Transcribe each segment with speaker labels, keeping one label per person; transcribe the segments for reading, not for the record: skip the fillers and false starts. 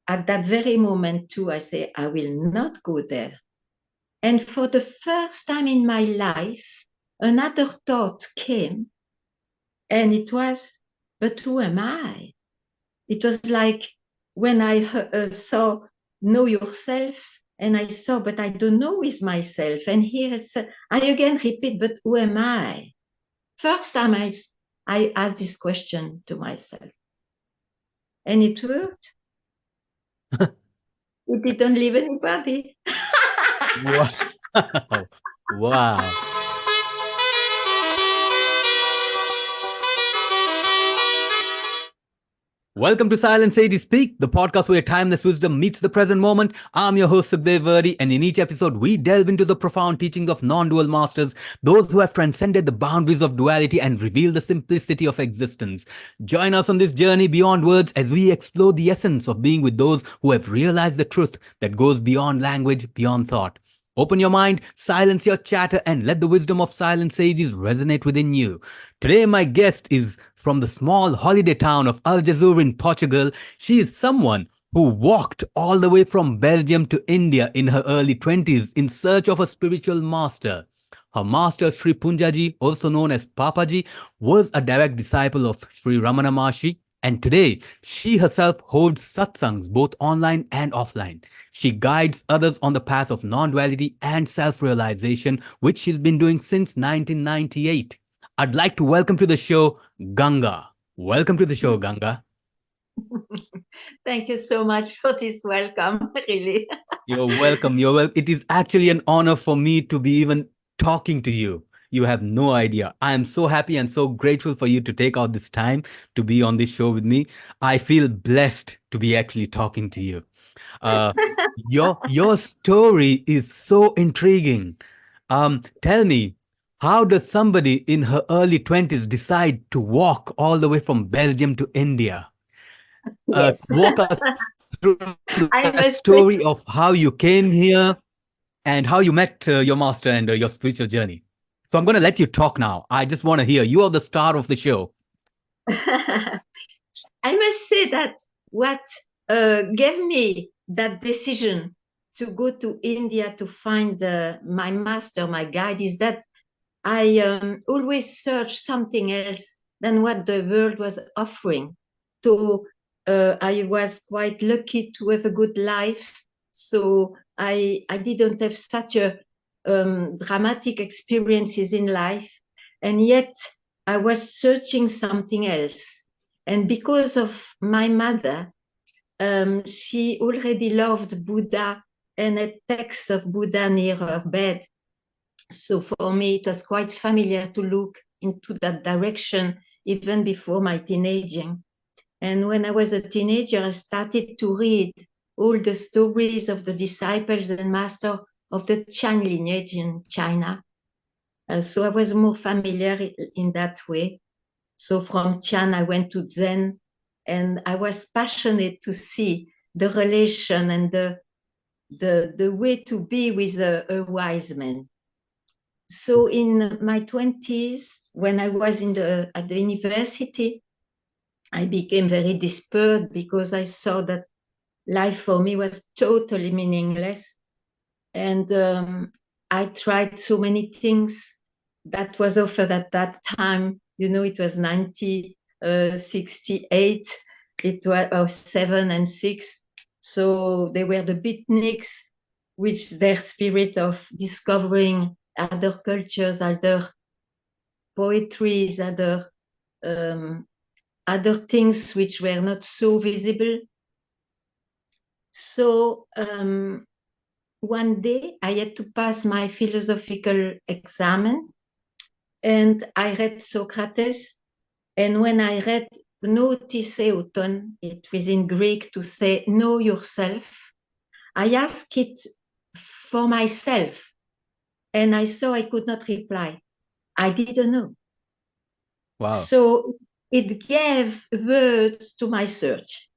Speaker 1: at that very moment too, I say, I will not go there. And for the first time in my life, another thought came, and it was, but who am I? It was like when I saw know yourself, and I saw, but I don't know with myself. And here I again repeat, but who am I? First time I asked this question to myself, and it worked. It didn't leave anybody.
Speaker 2: Wow. Wow. Welcome to Silent Sage Speak, the podcast where timeless wisdom meets the present moment. I'm your host, Sukhdev, Virdee, and in each episode, we delve into the profound teachings of non-dual masters, those who have transcended the boundaries of duality and revealed the simplicity of existence. Join us on this journey beyond words as we explore the essence of being with those who have realized the truth that goes beyond language, beyond thought. Open your mind, silence your chatter, and let the wisdom of silent sages resonate within you. Today, my guest is from the small holiday town of Algesur in Portugal. She is someone who walked all the way from Belgium to India in her early 20s in search of a spiritual master. Her master, Sri Poonja, also known as Papaji, was a direct disciple of Sri Ramana Maharshi, and today she herself holds satsangs both online and offline. She guides others on the path of non-duality and self-realization, which she's been doing since 1998. I'd like to welcome to the show Ganga. Welcome to the show, Ganga.
Speaker 1: Thank you so much for this welcome, really.
Speaker 2: You're welcome. It is actually an honor for me to be even talking to you. You have no idea. I am so happy and so grateful for you to take out this time to be on this show with me. I feel blessed to be actually talking to you. Uh, your story is so intriguing. Tell me, how does somebody in her early 20s decide to walk all the way from Belgium to India?
Speaker 1: Yes.
Speaker 2: Walk us through
Speaker 1: I
Speaker 2: that
Speaker 1: must say,
Speaker 2: story of how you came here and how you met your master and your spiritual journey. So I'm going to let you talk now. I just want to hear. You are the star of the show.
Speaker 1: I must say that what gave me that decision to go to India to find my master, my guide, is that I always searched something else than what the world was offering. So I was quite lucky to have a good life. So I didn't have such a dramatic experiences in life, and yet I was searching something else. And because of my mother, she already loved Buddha and a text of Buddha near her bed. So for me, it was quite familiar to look into that direction even before my teenaging. And when I was a teenager, I started to read all the stories of the disciples and master of the Chan lineage in China. So I was more familiar in that way. So from Chan, I went to Zen, and I was passionate to see the relation and the way to be with a wise man. So in my 20s, when I was at the university, I became very despaired because I saw that life for me was totally meaningless. And I tried so many things that was offered at that time. You know, it was 1968, it was 7 and 6. So they were the beatniks with their spirit of discovering other cultures, other poetries, other things which were not so visible. So one day I had to pass my philosophical examen, and I read Socrates. And when I read notice euton, it was in Greek to say know yourself, I asked it for myself, and I saw I could not reply. I didn't know.
Speaker 2: Wow.
Speaker 1: So it gave words to my search.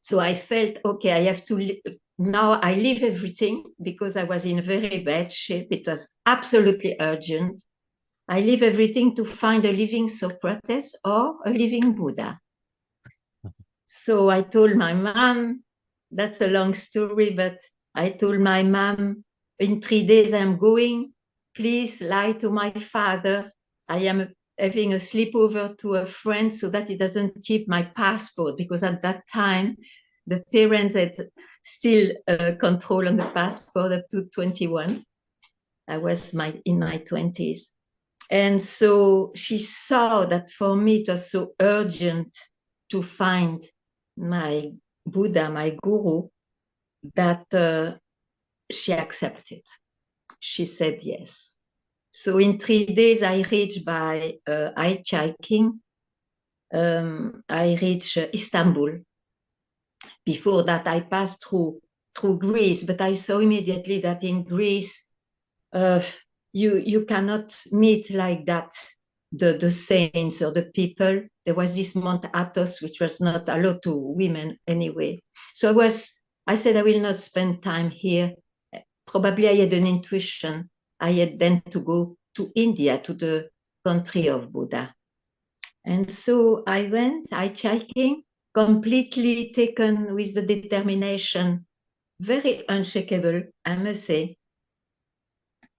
Speaker 1: So I felt, okay, I have to, now I leave everything because I was in very bad shape. It was absolutely urgent. I leave everything to find a living Socrates or a living Buddha. So I told my mom, that's a long story, but I told my mom, in 3 days I'm going. Please lie to my father. I am having a sleepover to a friend so that he doesn't keep my passport, because at that time, the parents had still control on the passport up to 21. I was in my 20s. And so she saw that for me it was so urgent to find my Buddha, my guru, that she accepted. She said yes. So in 3 days, I reached by hitchhiking. I reached Istanbul. Before that, I passed through Greece, but I saw immediately that in Greece, you cannot meet like that the saints or the people. There was this Mount Athos, which was not allowed to women anyway. So I said, I will not spend time here. Probably I had an intuition. I had then to go to India, to the country of Buddha. And so I went hitchhiking, completely taken with the determination, very unshakable, I must say,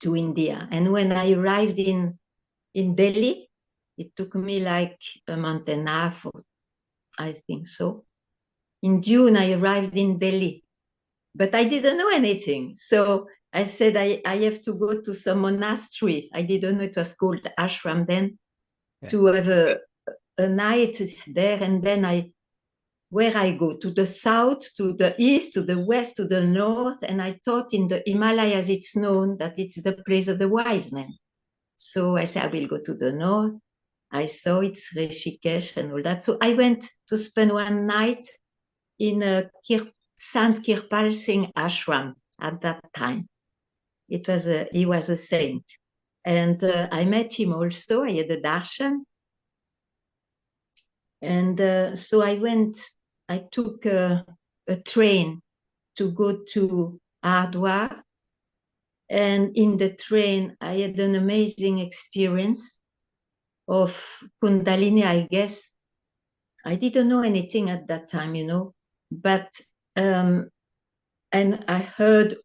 Speaker 1: to India. And when I arrived in Delhi, it took me like a month and a half, I think so. In June, I arrived in Delhi, but I didn't know anything. So I said, I have to go to some monastery. I didn't know it was called ashram then, to have a night there. And then where I go, to the south, to the east, to the west, to the north. And I thought in the Himalayas, it's known that it's the place of the wise men. So I said, I will go to the north. I saw it's Rishikesh and all that. So I went to spend one night in a Sant Kirpal Singh ashram at that time. He was a saint. And I met him also. I had a darshan. And so I took a train to go to Hardwar. And in the train, I had an amazing experience of Kundalini, I guess. I didn't know anything at that time, but, and I heard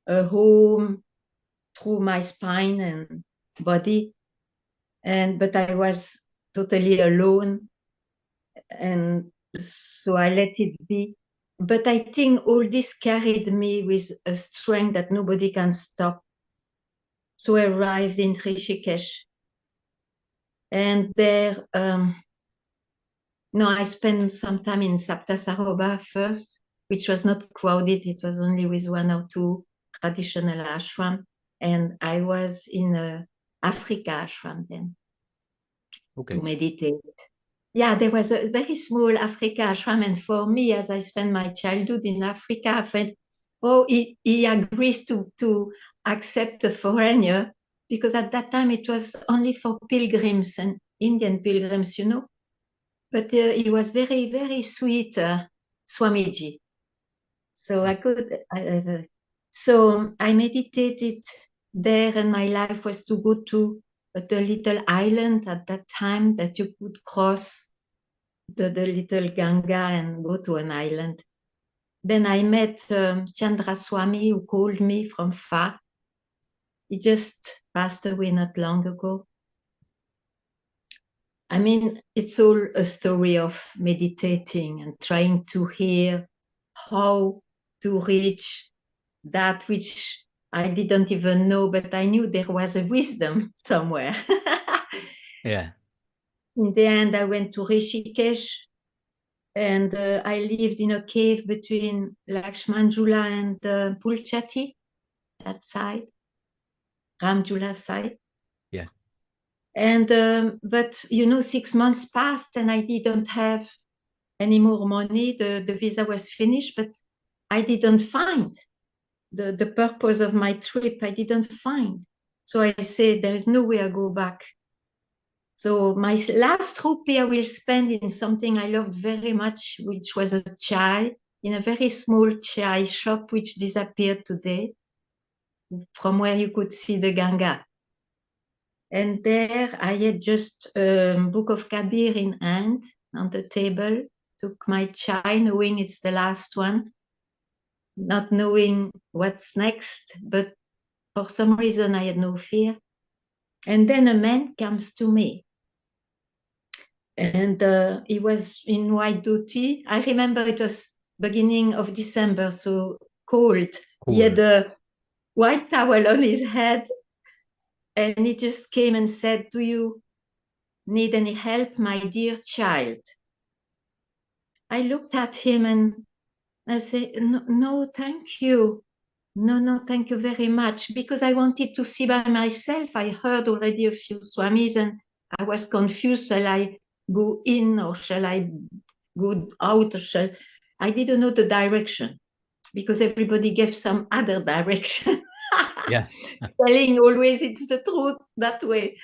Speaker 1: a home through my spine and body. But I was totally alone. And so I let it be. But I think all this carried me with a strength that nobody can stop. So I arrived in Rishikesh. And there, I spent some time in Saptasaroba first, which was not crowded. It was only with 1 or 2 traditional ashram. And I was in Africa ashram then to meditate. Yeah, there was a very small Africa ashram. And for me, as I spent my childhood in Africa, I felt, he agrees to accept a foreigner, because at that time it was only for pilgrims and Indian pilgrims, But he was very, very sweet, Swamiji. So I meditated there, and my life was to go to a little island at that time that you could cross the little Ganga and go to an island. Then I met Chandra Swami, who called me from far. He just passed away not long ago. I mean, it's all a story of meditating and trying to hear how to reach that which I didn't even know, but I knew there was a wisdom somewhere.
Speaker 2: Yeah.
Speaker 1: In the end, I went to Rishikesh, and I lived in a cave between Lakshmanjula and Pulchati, that side, Ramjula side.
Speaker 2: Yeah.
Speaker 1: And but 6 months passed, and I didn't have any more money. The visa was finished, but I didn't find the purpose of my trip. I didn't find. So I said, there is no way I go back. So my last rupee I will spend in something I loved very much, which was a chai, in a very small chai shop, which disappeared today, from where you could see the Ganga. And there I had just a book of Kabir in hand on the table took my chai, knowing it's the last one, not knowing what's next, but for some reason I had no fear. And then a man comes to me, and he was in white dhoti. I remember it was beginning of December, so cold. He had a white towel on his head, and he just came and said, "Do you need any help, my dear child?" I looked at him and I said, "No, no, thank you. No, thank you very much," because I wanted to see by myself. I heard already a few swamis and I was confused. Shall I go in or shall I go out? Or I didn't know the direction because everybody gave some other direction.
Speaker 2: Yeah.
Speaker 1: Telling always it's the truth that way.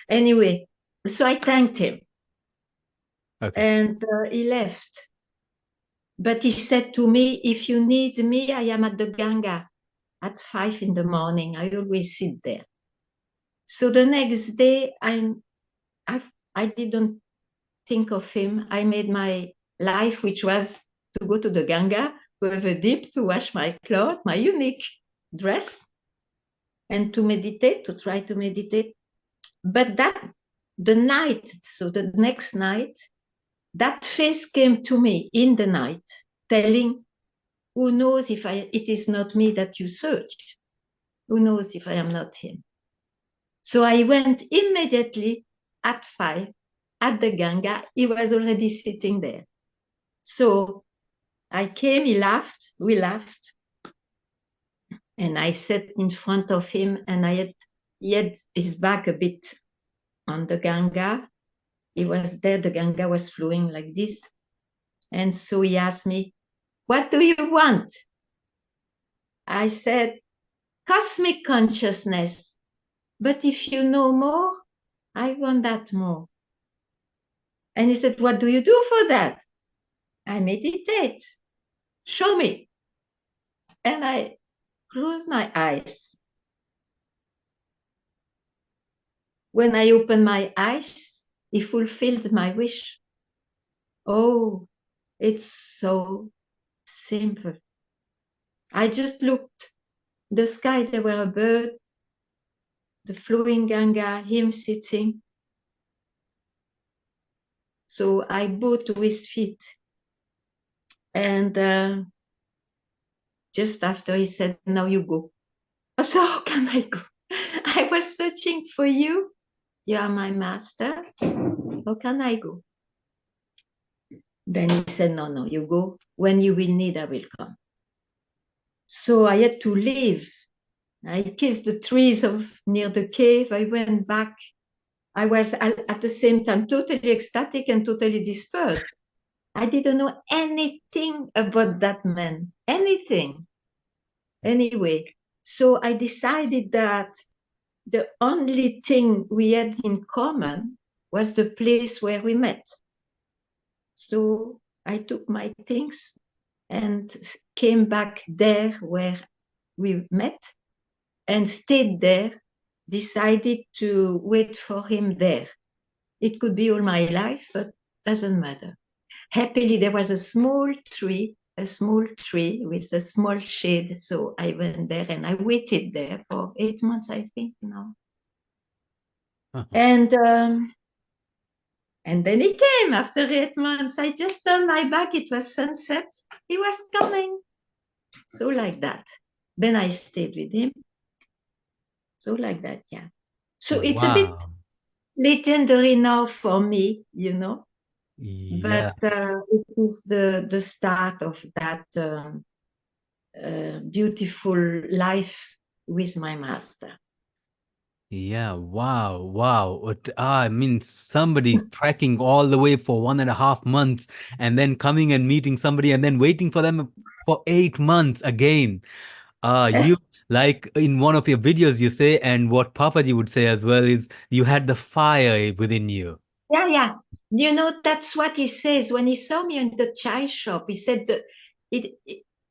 Speaker 1: Anyway, so I thanked him.
Speaker 2: Okay.
Speaker 1: And he left. But he said to me, "If you need me, I am at the Ganga at 5 in the morning. I always sit there." So the next day, I didn't think of him. I made my life, which was to go to the Ganga, to have a dip, to wash my clothes, my unique dress, and to meditate, to try to meditate. But the night, so the next night, that face came to me in the night, telling, "Who knows if it is not me that you search? Who knows if I am not him?" So I went immediately at 5 at the Ganga. He was already sitting there. So I came, he laughed, we laughed. And I sat in front of him and he had his back a bit on the Ganga. He was there, the Ganga was flowing like this. And so he asked me, "What do you want?" I said, "Cosmic consciousness. But if you know more, I want that more." And he said, "What do you do for that?" "I meditate." "Show me." And I closed my eyes. When I opened my eyes, he fulfilled my wish. Oh, it's so simple. I just looked. The sky, there were a bird, the flowing Ganga, him sitting. So I bowed to his feet. And just after he said, "Now you go." So how can I go? I was searching for you. You are my master. How can I go? Then he said, "No, you go. When you will need, I will come." So I had to leave. I kissed the trees near the cave. I went back. I was at the same time totally ecstatic and totally disturbed. I didn't know anything about that man, anything. Anyway, so I decided that the only thing we had in common was the place where we met. So I took my things and came back there where we met and stayed there, decided to wait for him there. It could be all my life, but doesn't matter. Happily, there was a small tree with a small shade. So I went there and I waited there for 8 months, I think now. Uh-huh. And then he came after 8 months. I just turned my back. It was sunset. He was coming. So like that. Then I stayed with him. So like that, yeah. So it's a bit legendary now for me,
Speaker 2: Yeah.
Speaker 1: but it is the start of that beautiful life with my master.
Speaker 2: Yeah, wow. I mean, somebody trekking all the way for 1.5 months and then coming and meeting somebody and then waiting for them for 8 months again. You, like in one of your videos, you say, and what Papaji would say as well is you had the fire within you.
Speaker 1: Yeah. That's what he says when he saw me in the chai shop. He said that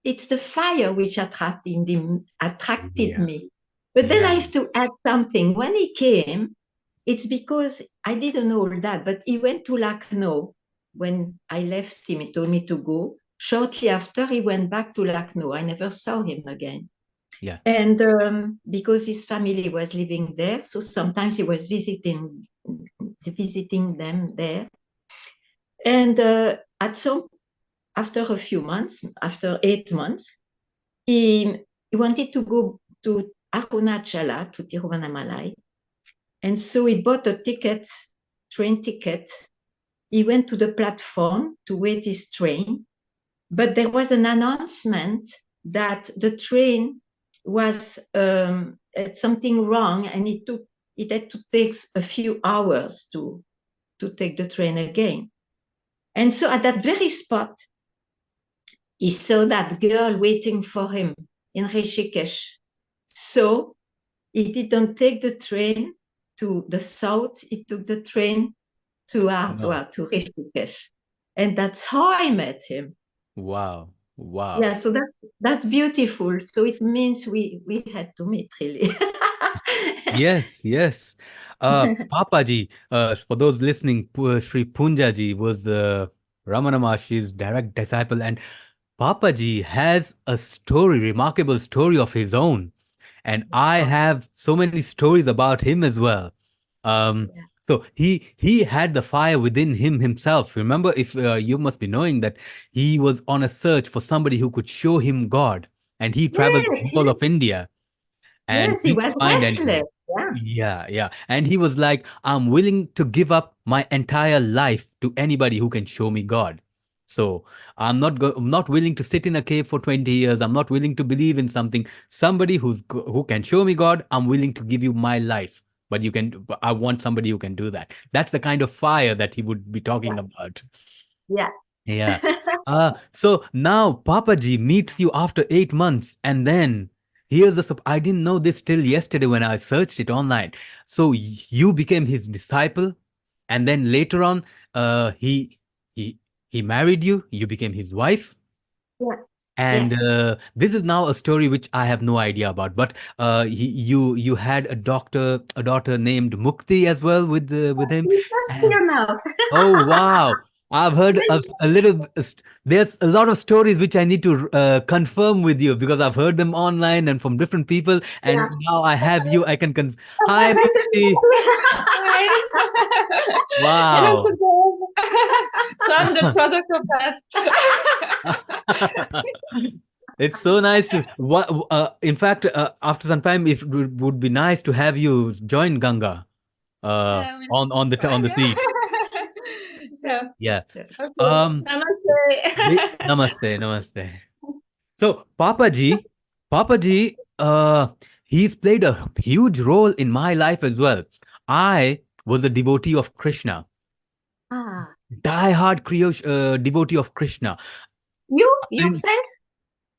Speaker 1: it's the fire which attracted
Speaker 2: Yeah.
Speaker 1: me. But then I
Speaker 2: Yeah.
Speaker 1: have to add something. When he came, it's because I didn't know all that, but he went to Lucknow when I left him, he told me to go. Shortly after, he went back to Lucknow. I never saw him again.
Speaker 2: Yeah.
Speaker 1: And because his family was living there, so sometimes he was visiting them there. And after a few months, after 8 months, he wanted to go to Arunachala, to Tiruvannamalai. And so he bought a ticket, train ticket. He went to the platform to wait his train, but there was an announcement that the train was had something wrong, and it had to take a few hours to take the train again. And so at that very spot, he saw that girl waiting for him in Rishikesh. So he didn't take the train to the south, he took the train to
Speaker 2: Wow.
Speaker 1: Hardwar, to Rishikesh. And that's how I met him.
Speaker 2: Wow. Wow.
Speaker 1: Yeah, so that's beautiful. So it means we had to meet really.
Speaker 2: Yes, yes. Papaji, for those listening, Sri Poonja ji was Ramana Maharshi's direct disciple, and Papaji has a story, remarkable story of his own. And I have so many stories about him as well.
Speaker 1: Yeah.
Speaker 2: So he had the fire within him himself. Remember, if you must be knowing that he was on a search for somebody who could show him God, and he traveled the
Speaker 1: Yes,
Speaker 2: whole
Speaker 1: yes,
Speaker 2: of India and
Speaker 1: yes, he
Speaker 2: couldn't
Speaker 1: was
Speaker 2: find
Speaker 1: restless.
Speaker 2: anyone.
Speaker 1: Yeah,
Speaker 2: Yeah, yeah. And he was like, I'm willing to give up my entire life to anybody who can show me God. So I'm not willing to sit in a cave for 20 years. I'm not willing to believe in something. Somebody who can show me God, I'm willing to give you my life. But I want somebody who can do that. That's the kind of fire that he would be talking about.
Speaker 1: yeah,
Speaker 2: Yeah.
Speaker 1: yeah.
Speaker 2: So now Papaji meets you after 8 months, and then I didn't know this till yesterday when I searched it online. So you became his disciple, and then later on, he he he married you. You became his wife,
Speaker 1: Yeah, yeah.
Speaker 2: and this is now a story which I have no idea about. But you had a daughter named Mukti as well with him.
Speaker 1: He's just
Speaker 2: And
Speaker 1: here now.
Speaker 2: oh wow. I've heard a little. There's a lot of stories which I need to confirm with you because I've heard them online and from different people.
Speaker 1: Yeah.
Speaker 2: And now I have you. I can. Hi, Mukti.
Speaker 3: Hi. Hello,
Speaker 2: Wow.
Speaker 3: Sukhdev. So I'm the product of that.
Speaker 2: It's so nice to. What? In fact, after some time, it would be nice to have you join Ganga.
Speaker 3: We'll
Speaker 2: On the seat.
Speaker 3: Sure.
Speaker 2: Yeah.
Speaker 3: Okay.
Speaker 2: Um.
Speaker 3: Namaste.
Speaker 2: Namaste. Namaste. So Papaji, he's played a huge role in my life as well. I was a devotee of Krishna,
Speaker 1: Ah,
Speaker 2: devotee of Krishna.
Speaker 1: you
Speaker 2: And
Speaker 1: yourself?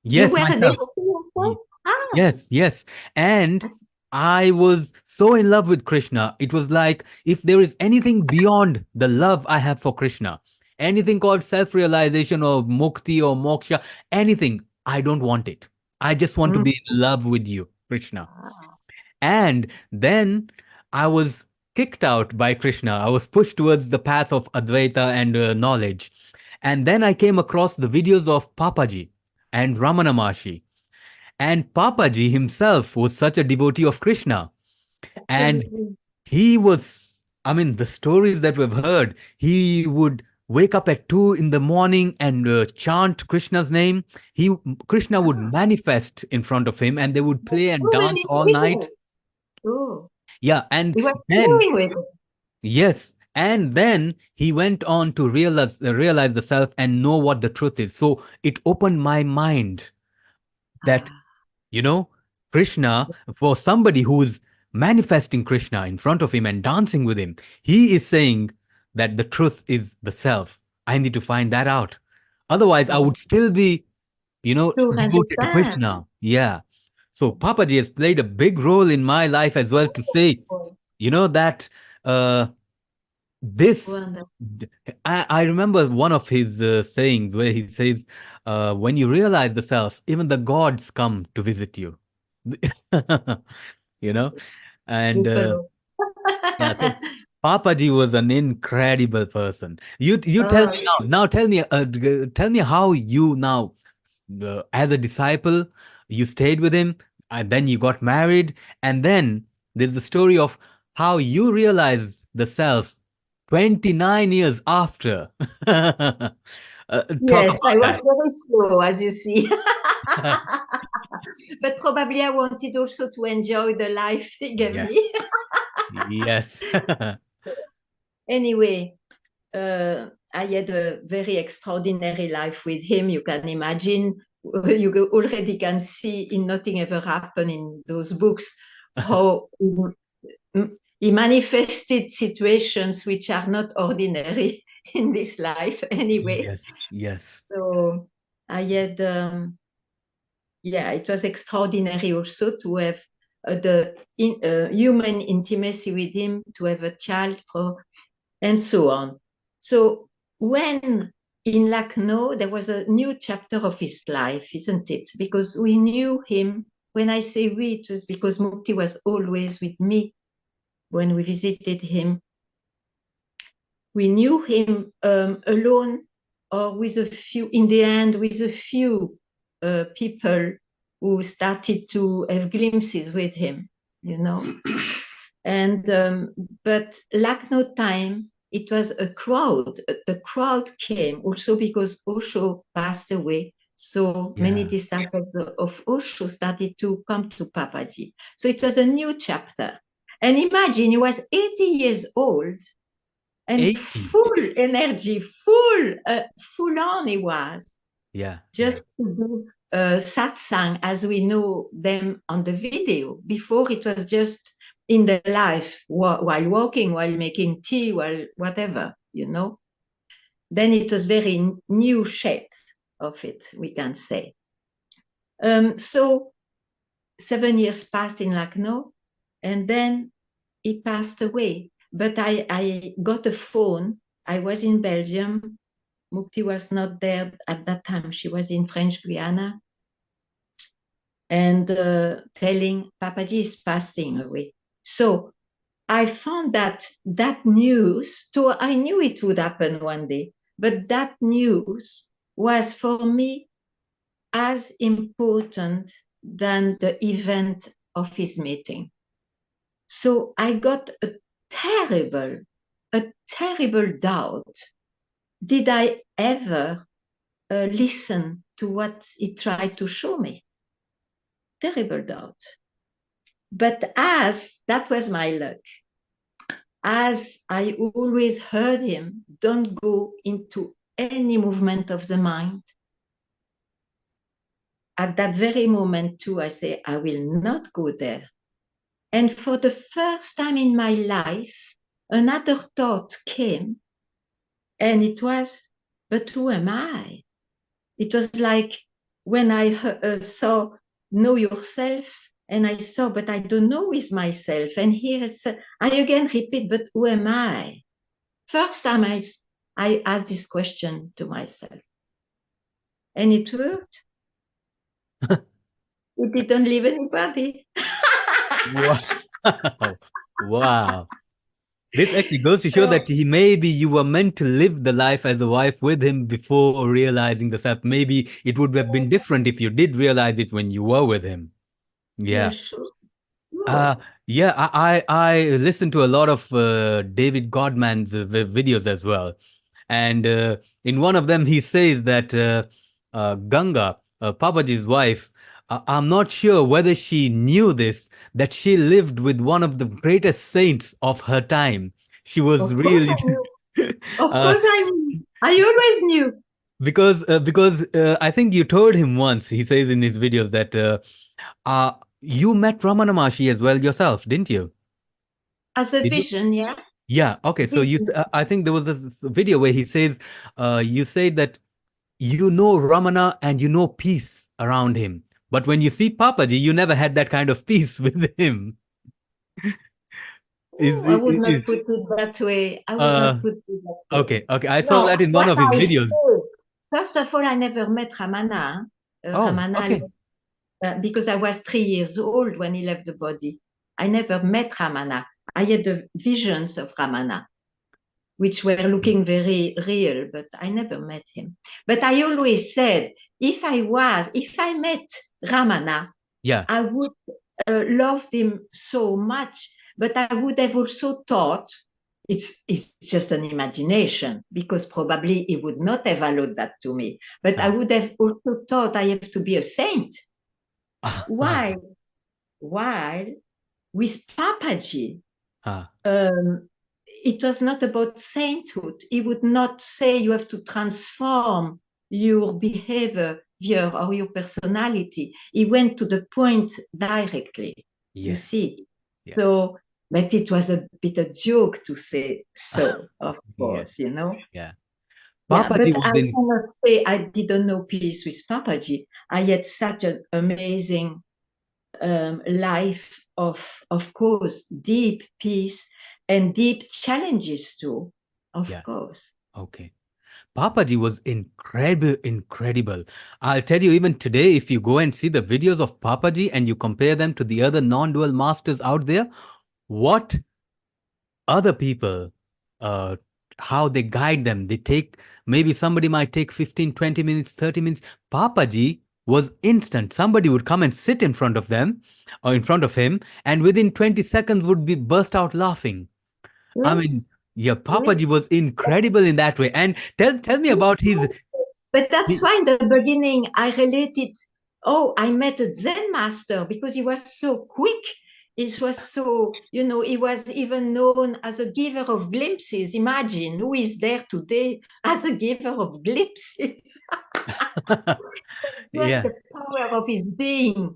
Speaker 1: You
Speaker 2: yes,
Speaker 1: were a
Speaker 2: myself.
Speaker 1: devotee yourself? Ah,
Speaker 2: Yes, yes. And I was so in love with Krishna. It was like if there is anything beyond the love I have for Krishna, anything called self realization or mukti or moksha, anything, I don't want it. I just want to
Speaker 1: mm,
Speaker 2: be in love with you, Krishna.
Speaker 1: ah,
Speaker 2: And then I was kicked out by Krishna. I was pushed towards the path of Advaita and knowledge. And then I came across the videos of Papaji and Ramana Maharshi. And Papaji himself was such a devotee of Krishna. And
Speaker 1: absolutely.
Speaker 2: he was, I mean, the stories that we've heard, he would wake up at 2 in the morning and chant Krishna's name. Krishna would
Speaker 1: Ah,
Speaker 2: manifest in front of him and they would play and
Speaker 1: oh,
Speaker 2: dance
Speaker 1: really?
Speaker 2: all night.
Speaker 1: Really? Oh,
Speaker 2: Yeah. And
Speaker 1: you were
Speaker 2: then,
Speaker 1: playing with it.
Speaker 2: yes. And then he went on to realize the self and know what the truth is. So it opened my mind that
Speaker 1: Ah,
Speaker 2: you know, Krishna, for somebody who is manifesting Krishna in front of him and dancing with him, he is saying that the truth is the self. I need to find that out. Otherwise, I
Speaker 1: yeah.
Speaker 2: would still be,
Speaker 1: To
Speaker 2: devoted to
Speaker 1: understand.
Speaker 2: Krishna. Yeah. So Papaji has played a big role in my life as well to say,
Speaker 1: Oh,
Speaker 2: that uh, this
Speaker 1: wonderful.
Speaker 2: I remember one of his sayings where he says when you realize the self even the gods come to visit you. you know and
Speaker 1: Buffalo.
Speaker 2: yeah, so Papaji was an incredible person. You tell me now. Now tell me how you now, as a disciple, you stayed with him, and then you got married, and then there's the story of how you realized the self 29 years after. Talk
Speaker 1: Yes, I
Speaker 2: about
Speaker 1: was
Speaker 2: that.
Speaker 1: very slow, as you see. But probably I wanted also to enjoy the life he gave me.
Speaker 2: Yes. Yes.
Speaker 1: Anyway, I had a very extraordinary life with him. You can imagine, you already can see in Nothing Ever Happened in those books how he manifested situations which are not ordinary in this life anyway.
Speaker 2: Yes. Yes.
Speaker 1: So I had, yeah, it was extraordinary also to have human intimacy with him, to have a child, and so on. So when in Lucknow, there was a new chapter of his life, isn't it? Because we knew him. When I say we, it was because Mukti was always with me when we visited him. We knew him alone or with a few, in the end, with a few people who started to have glimpses with him, you know. And but Lucknow time, it was a crowd. The crowd came also because Osho passed away. So many
Speaker 2: Yeah.
Speaker 1: disciples of Osho started to come to Papaji. So it was a new chapter. And imagine he was 80 years old and
Speaker 2: 80.
Speaker 1: full energy, full on he was.
Speaker 2: Yeah. Yeah.
Speaker 1: Just to give satsang as we know them on the video. Before it was just in the life while walking, while making tea, while whatever, you know. Then it was very new shape of it, we can say. So 7 years passed in Lucknow, and then he passed away. But I got a phone. I was in Belgium. Mukti was not there at that time. She was in French Guiana. And telling Papaji is passing away. So I found that news, so I knew it would happen one day, but that news was for me as important than the event of his meeting. So I got a terrible doubt. Did I ever listen to what he tried to show me? Terrible doubt. But as that was my luck, as I always heard him, don't go into any movement of the mind. At that very moment, too, I say, I will not go there. And for the first time in my life, another thought came, and it was, but who am I? It was like when I saw Know Yourself, and I saw, but I don't know with myself. And here is, I again repeat, but who am I? First time I asked this question to myself. And it worked. It didn't leave anybody.
Speaker 2: Wow. Wow. This actually goes to show
Speaker 1: So,
Speaker 2: that maybe you were meant to live the life as a wife with him before realizing the self. Maybe it would have been different if you did realize it when you were with him.
Speaker 1: yeah,
Speaker 2: Yeah.
Speaker 1: sure.
Speaker 2: Uh,
Speaker 1: Sure.
Speaker 2: yeah, I listen to a lot of David Godman's videos as well. And in one of them, he says that Ganga, Papaji's wife, I'm not sure whether she knew this, that she lived with one of the greatest saints of her time. She was
Speaker 1: Of course
Speaker 2: really,
Speaker 1: I knew. Of
Speaker 2: uh,
Speaker 1: course I knew. I always knew.
Speaker 2: because I think you told him once, he says in his videos that you met Ramana Maharshi as well yourself, didn't you?
Speaker 1: As a
Speaker 2: Did you?
Speaker 1: vision, yeah.
Speaker 2: Yeah. Okay. So I think there was this video where he says, you said that you know Ramana and you know peace around him. But when you see Papaji, you never had that kind of peace with him.
Speaker 1: Oh, I would not put it that way. I would
Speaker 2: uh
Speaker 1: not put it that way.
Speaker 2: okay, okay. I saw
Speaker 1: No,
Speaker 2: that in one
Speaker 1: what
Speaker 2: of his
Speaker 1: I
Speaker 2: videos.
Speaker 1: say, first of all, I never met Ramana.
Speaker 2: Oh,
Speaker 1: Ramana,
Speaker 2: okay.
Speaker 1: because I was 3 years old when he left the body. I never met Ramana. I had the visions of Ramana, which were looking very real, but I never met him. But I always said, if I met Ramana,
Speaker 2: Yeah.
Speaker 1: I would loved him so much, but I would have also thought it's just an imagination, because probably he would not have allowed that to me. But I would have also thought I have to be a saint. While with Papaji, it was not about sainthood. He would not say you have to transform your behavior or your personality. He went to the point directly.
Speaker 2: Yes.
Speaker 1: You see?
Speaker 2: Yes.
Speaker 1: So, but it was a bit a joke to say so, of course,
Speaker 2: Yes.
Speaker 1: you know?
Speaker 2: Yeah.
Speaker 1: Yeah, but
Speaker 2: Papaji was
Speaker 1: I cannot say I didn't know peace with Papaji. I had such an amazing life of course, deep peace and deep challenges too, of course.
Speaker 2: Okay. Papaji was incredible. I'll tell you, even today, if you go and see the videos of Papaji and you compare them to the other non-dual masters out there, what other people, how they guide them, they take, maybe somebody might take 15, 20 minutes, 30 minutes. Papaji was instant. Somebody would come and sit in front of them or in front of him, and within 20 seconds would be burst out laughing.
Speaker 1: Yes.
Speaker 2: I mean, yeah, Papaji was incredible in that way. And tell me about his...
Speaker 1: But that's why in the beginning I related, I met a Zen master because he was so quick. It was so, he was even known as a giver of glimpses. Imagine who is there today as a giver of glimpses. It was the power of his being,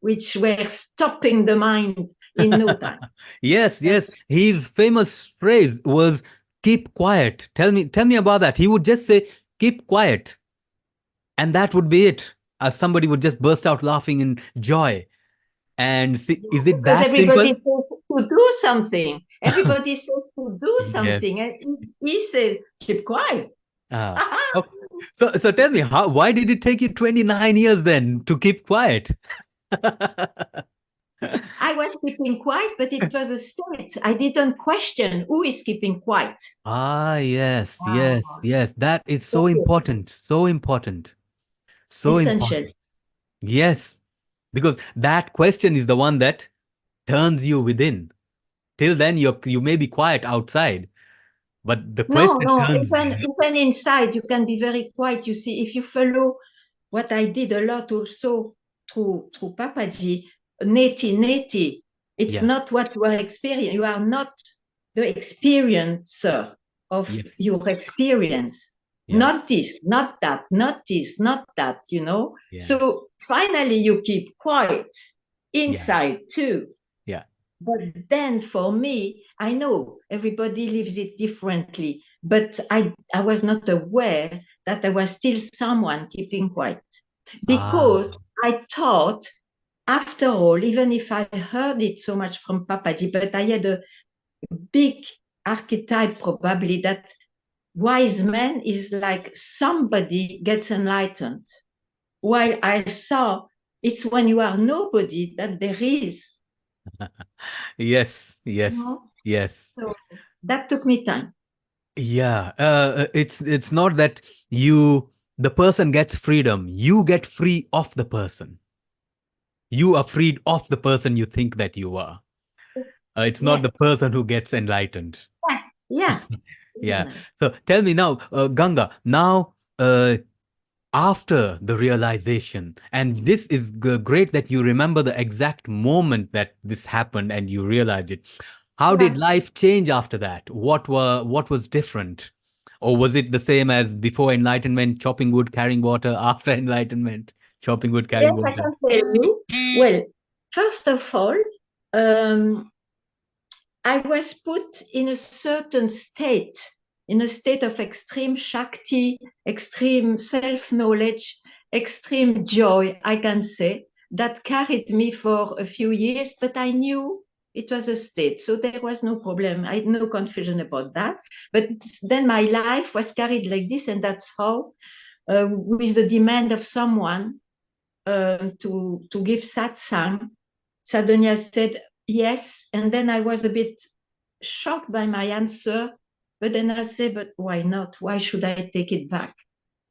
Speaker 1: which were stopping the mind in no time.
Speaker 2: Yes. His famous phrase was "keep quiet." Tell me about that. He would just say, "Keep quiet," and that would be it. Somebody would just burst out laughing in joy. And see, is it
Speaker 1: because
Speaker 2: that
Speaker 1: everybody
Speaker 2: simple?
Speaker 1: says to do something. Everybody says to do something,
Speaker 2: Yes.
Speaker 1: and he says, "Keep quiet."
Speaker 2: Okay. So tell me, why did it take you 29 years then to keep quiet?
Speaker 1: I was keeping quiet, but it was a state. I didn't question who is keeping quiet.
Speaker 2: Yes. That is so important. So important. So
Speaker 1: Essential.
Speaker 2: important. Yes. Because that question is the one that turns you within. Till then, you may be quiet outside, but the question
Speaker 1: No,
Speaker 2: turns.
Speaker 1: even inside, you can be very quiet. You see, if you follow what I did a lot also through Papaji, neti. It's not what you are experiencing. You are not the experiencer of your experience. Not this, not that, not this, not that, So finally you keep quiet inside too.
Speaker 2: Yeah.
Speaker 1: But then for me, I know everybody lives it differently, but I was not aware that I was still someone keeping quiet. Because I thought, after all, even if I heard it so much from Papaji, but I had a big archetype probably that wise man is like somebody gets enlightened. While I saw it's when you are nobody that there is.
Speaker 2: Yes.
Speaker 1: So that took me time.
Speaker 2: Yeah. It's not that the person gets freedom. You get free of the person. You are freed of the person you think that you are. It's not the person who gets enlightened.
Speaker 1: Yeah.
Speaker 2: So tell me now, Ganga, now after the realization, and this is great that you remember the exact moment that this happened and you realized it. How did life change after that? What was different? Or was it the same as before enlightenment, chopping wood, carrying water, after enlightenment, chopping wood, carrying water?
Speaker 1: Yes, I can tell you. Well, first of all, I was put in a certain state, in a state of extreme Shakti, extreme self-knowledge, extreme joy, I can say, that carried me for a few years, but I knew it was a state. So there was no problem. I had no confusion about that. But then my life was carried like this, and that's how, with the demand of someone to give satsang, Sadhanya said, yes. And then I was a bit shocked by my answer. But then I said, but why not? Why should I take it back?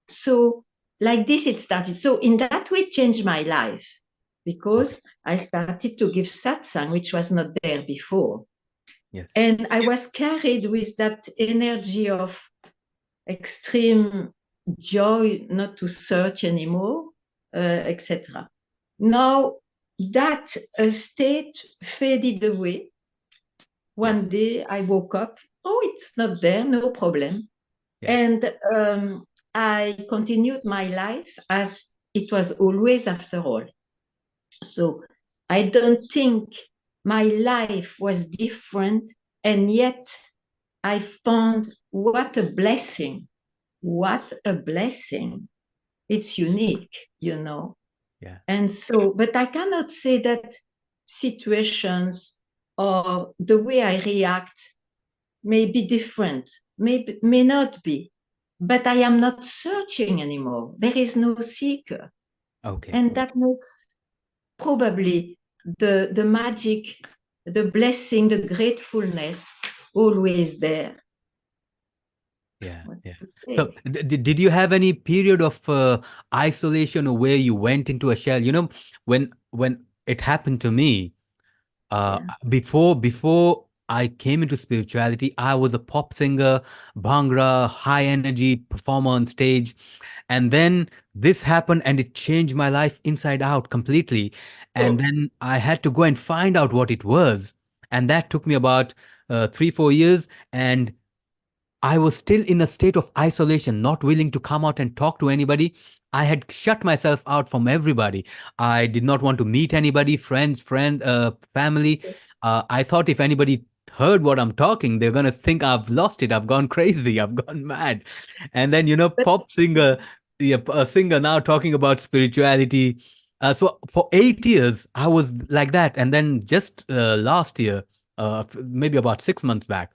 Speaker 1: So like this, it started. So in that way, it changed my life because I started to give satsang, which was not there before.
Speaker 2: Yes.
Speaker 1: And I was carried with that energy of extreme joy, not to search anymore, etc. Now that state faded away. One day I woke up, oh, it's not there, no problem.
Speaker 2: Yeah.
Speaker 1: And I continued my life as it was always after all. So I don't think my life was different, and yet I found what a blessing. What a blessing. It's unique, you know.
Speaker 2: Yeah.
Speaker 1: And so, but I cannot say that situations or the way I react may be different, may not be, but I am not searching anymore. There is no seeker.
Speaker 2: Okay.
Speaker 1: And that makes probably the magic, the blessing, the gratefulness always there.
Speaker 2: Yeah, yeah. So did you have any period of isolation or where you went into a shell? You know, when it happened to me, before I came into spirituality, I was a pop singer, bhangra, high energy performer on stage. And then this happened and it changed my life inside out completely. And then I had to go and find out what it was. And that took me about 3-4 years. And I was still in a state of isolation, not willing to come out and talk to anybody. I had shut myself out from everybody. I did not want to meet anybody, family. I thought if anybody heard what I'm talking, they're going to think I've lost it. I've gone crazy. I've gone mad. And then, pop singer, a singer now talking about spirituality. So for 8 years, I was like that. And then just last year, maybe about 6 months back,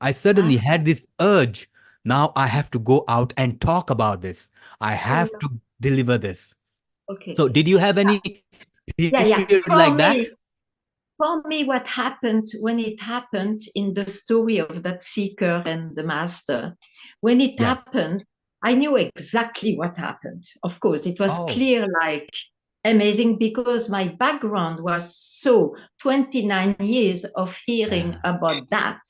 Speaker 2: I suddenly had this urge. Now I have to go out and talk about this. I have to deliver this.
Speaker 1: Okay.
Speaker 2: So did you have any period like that?
Speaker 1: For me, what happened when it happened in the story of that seeker and the master, when it happened, I knew exactly what happened. Of course, it was clear, like amazing, because my background was so 29 years of hearing about that.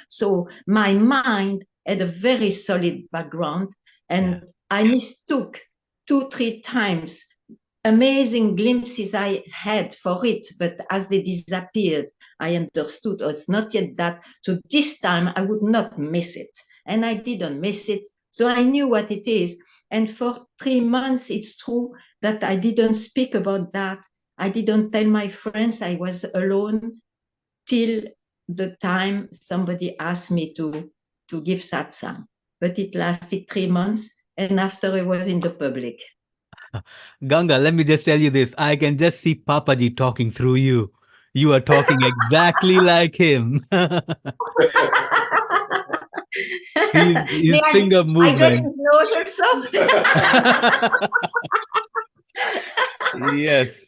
Speaker 1: So my mind had a very solid background, and I mistook 2-3 times amazing glimpses I had for it, but as they disappeared, I understood, oh, it's not yet that. So this time I would not miss it. And I didn't miss it. So I knew what it is. And for 3 months, it's true that I didn't speak about that. I didn't tell my friends. I was alone till the time somebody asked me to give satsang. But it lasted 3 months. And after it was in the public.
Speaker 2: Ganga, let me just tell you this. I can just see Papaji talking through you. You are talking exactly like him. His finger movement.
Speaker 1: I got his nose or something.
Speaker 2: Yes.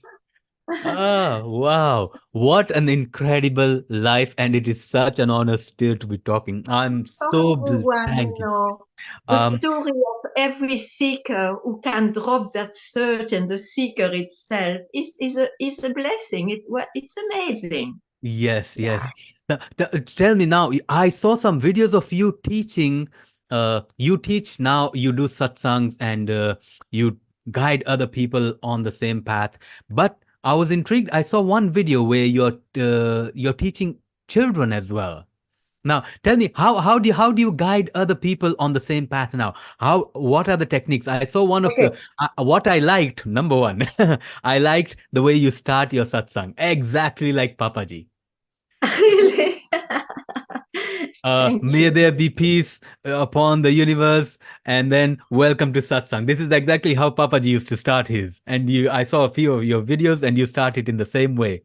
Speaker 2: Oh, wow. What an incredible life. And it is such an honor still to be talking. I'm so thank you.
Speaker 1: The story of every seeker who can drop that search and the seeker itself is a blessing. It's amazing.
Speaker 2: Yes, yes. Tell me now, I saw some videos of you teaching. You teach now, you do satsangs and you guide other people on the same path. But I was intrigued. I saw one video where you're teaching children as well. Now, tell me, how do you guide other people on the same path now? What are the techniques? I saw one of your what I liked, number one, I liked the way you start your satsang, exactly like Papaji.
Speaker 1: Really?
Speaker 2: May there be peace upon the universe, and then welcome to satsang. This is exactly how Papaji used to start his. And I saw a few of your videos, and you start it in the same way.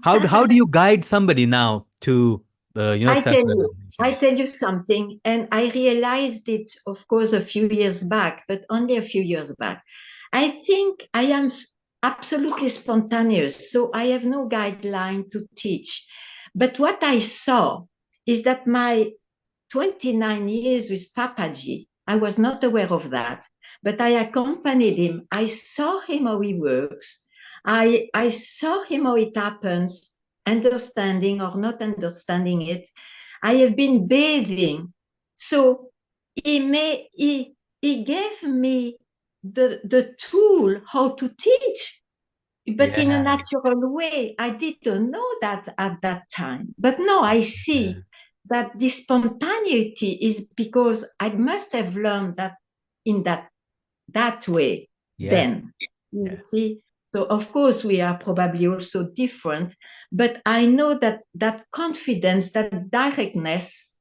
Speaker 2: How do you guide somebody now to
Speaker 1: I tell you something, and I realized it, of course, a few years back, but only a few years back. I think I am absolutely spontaneous. So I have no guideline to teach. But what I saw is that my 29 years with Papaji, I was not aware of that, but I accompanied him. I saw him how he works. I saw him how it happens, understanding or not understanding it. I have been bathing. So he gave me the tool how to teach, but in a
Speaker 2: Yeah.
Speaker 1: natural way. I didn't know that at that time. But now I see that this spontaneity is because I must have learned that in that way
Speaker 2: Yes.
Speaker 1: then. You
Speaker 2: Yes.
Speaker 1: see? So of course we are probably also different, but I know that that confidence, that directness,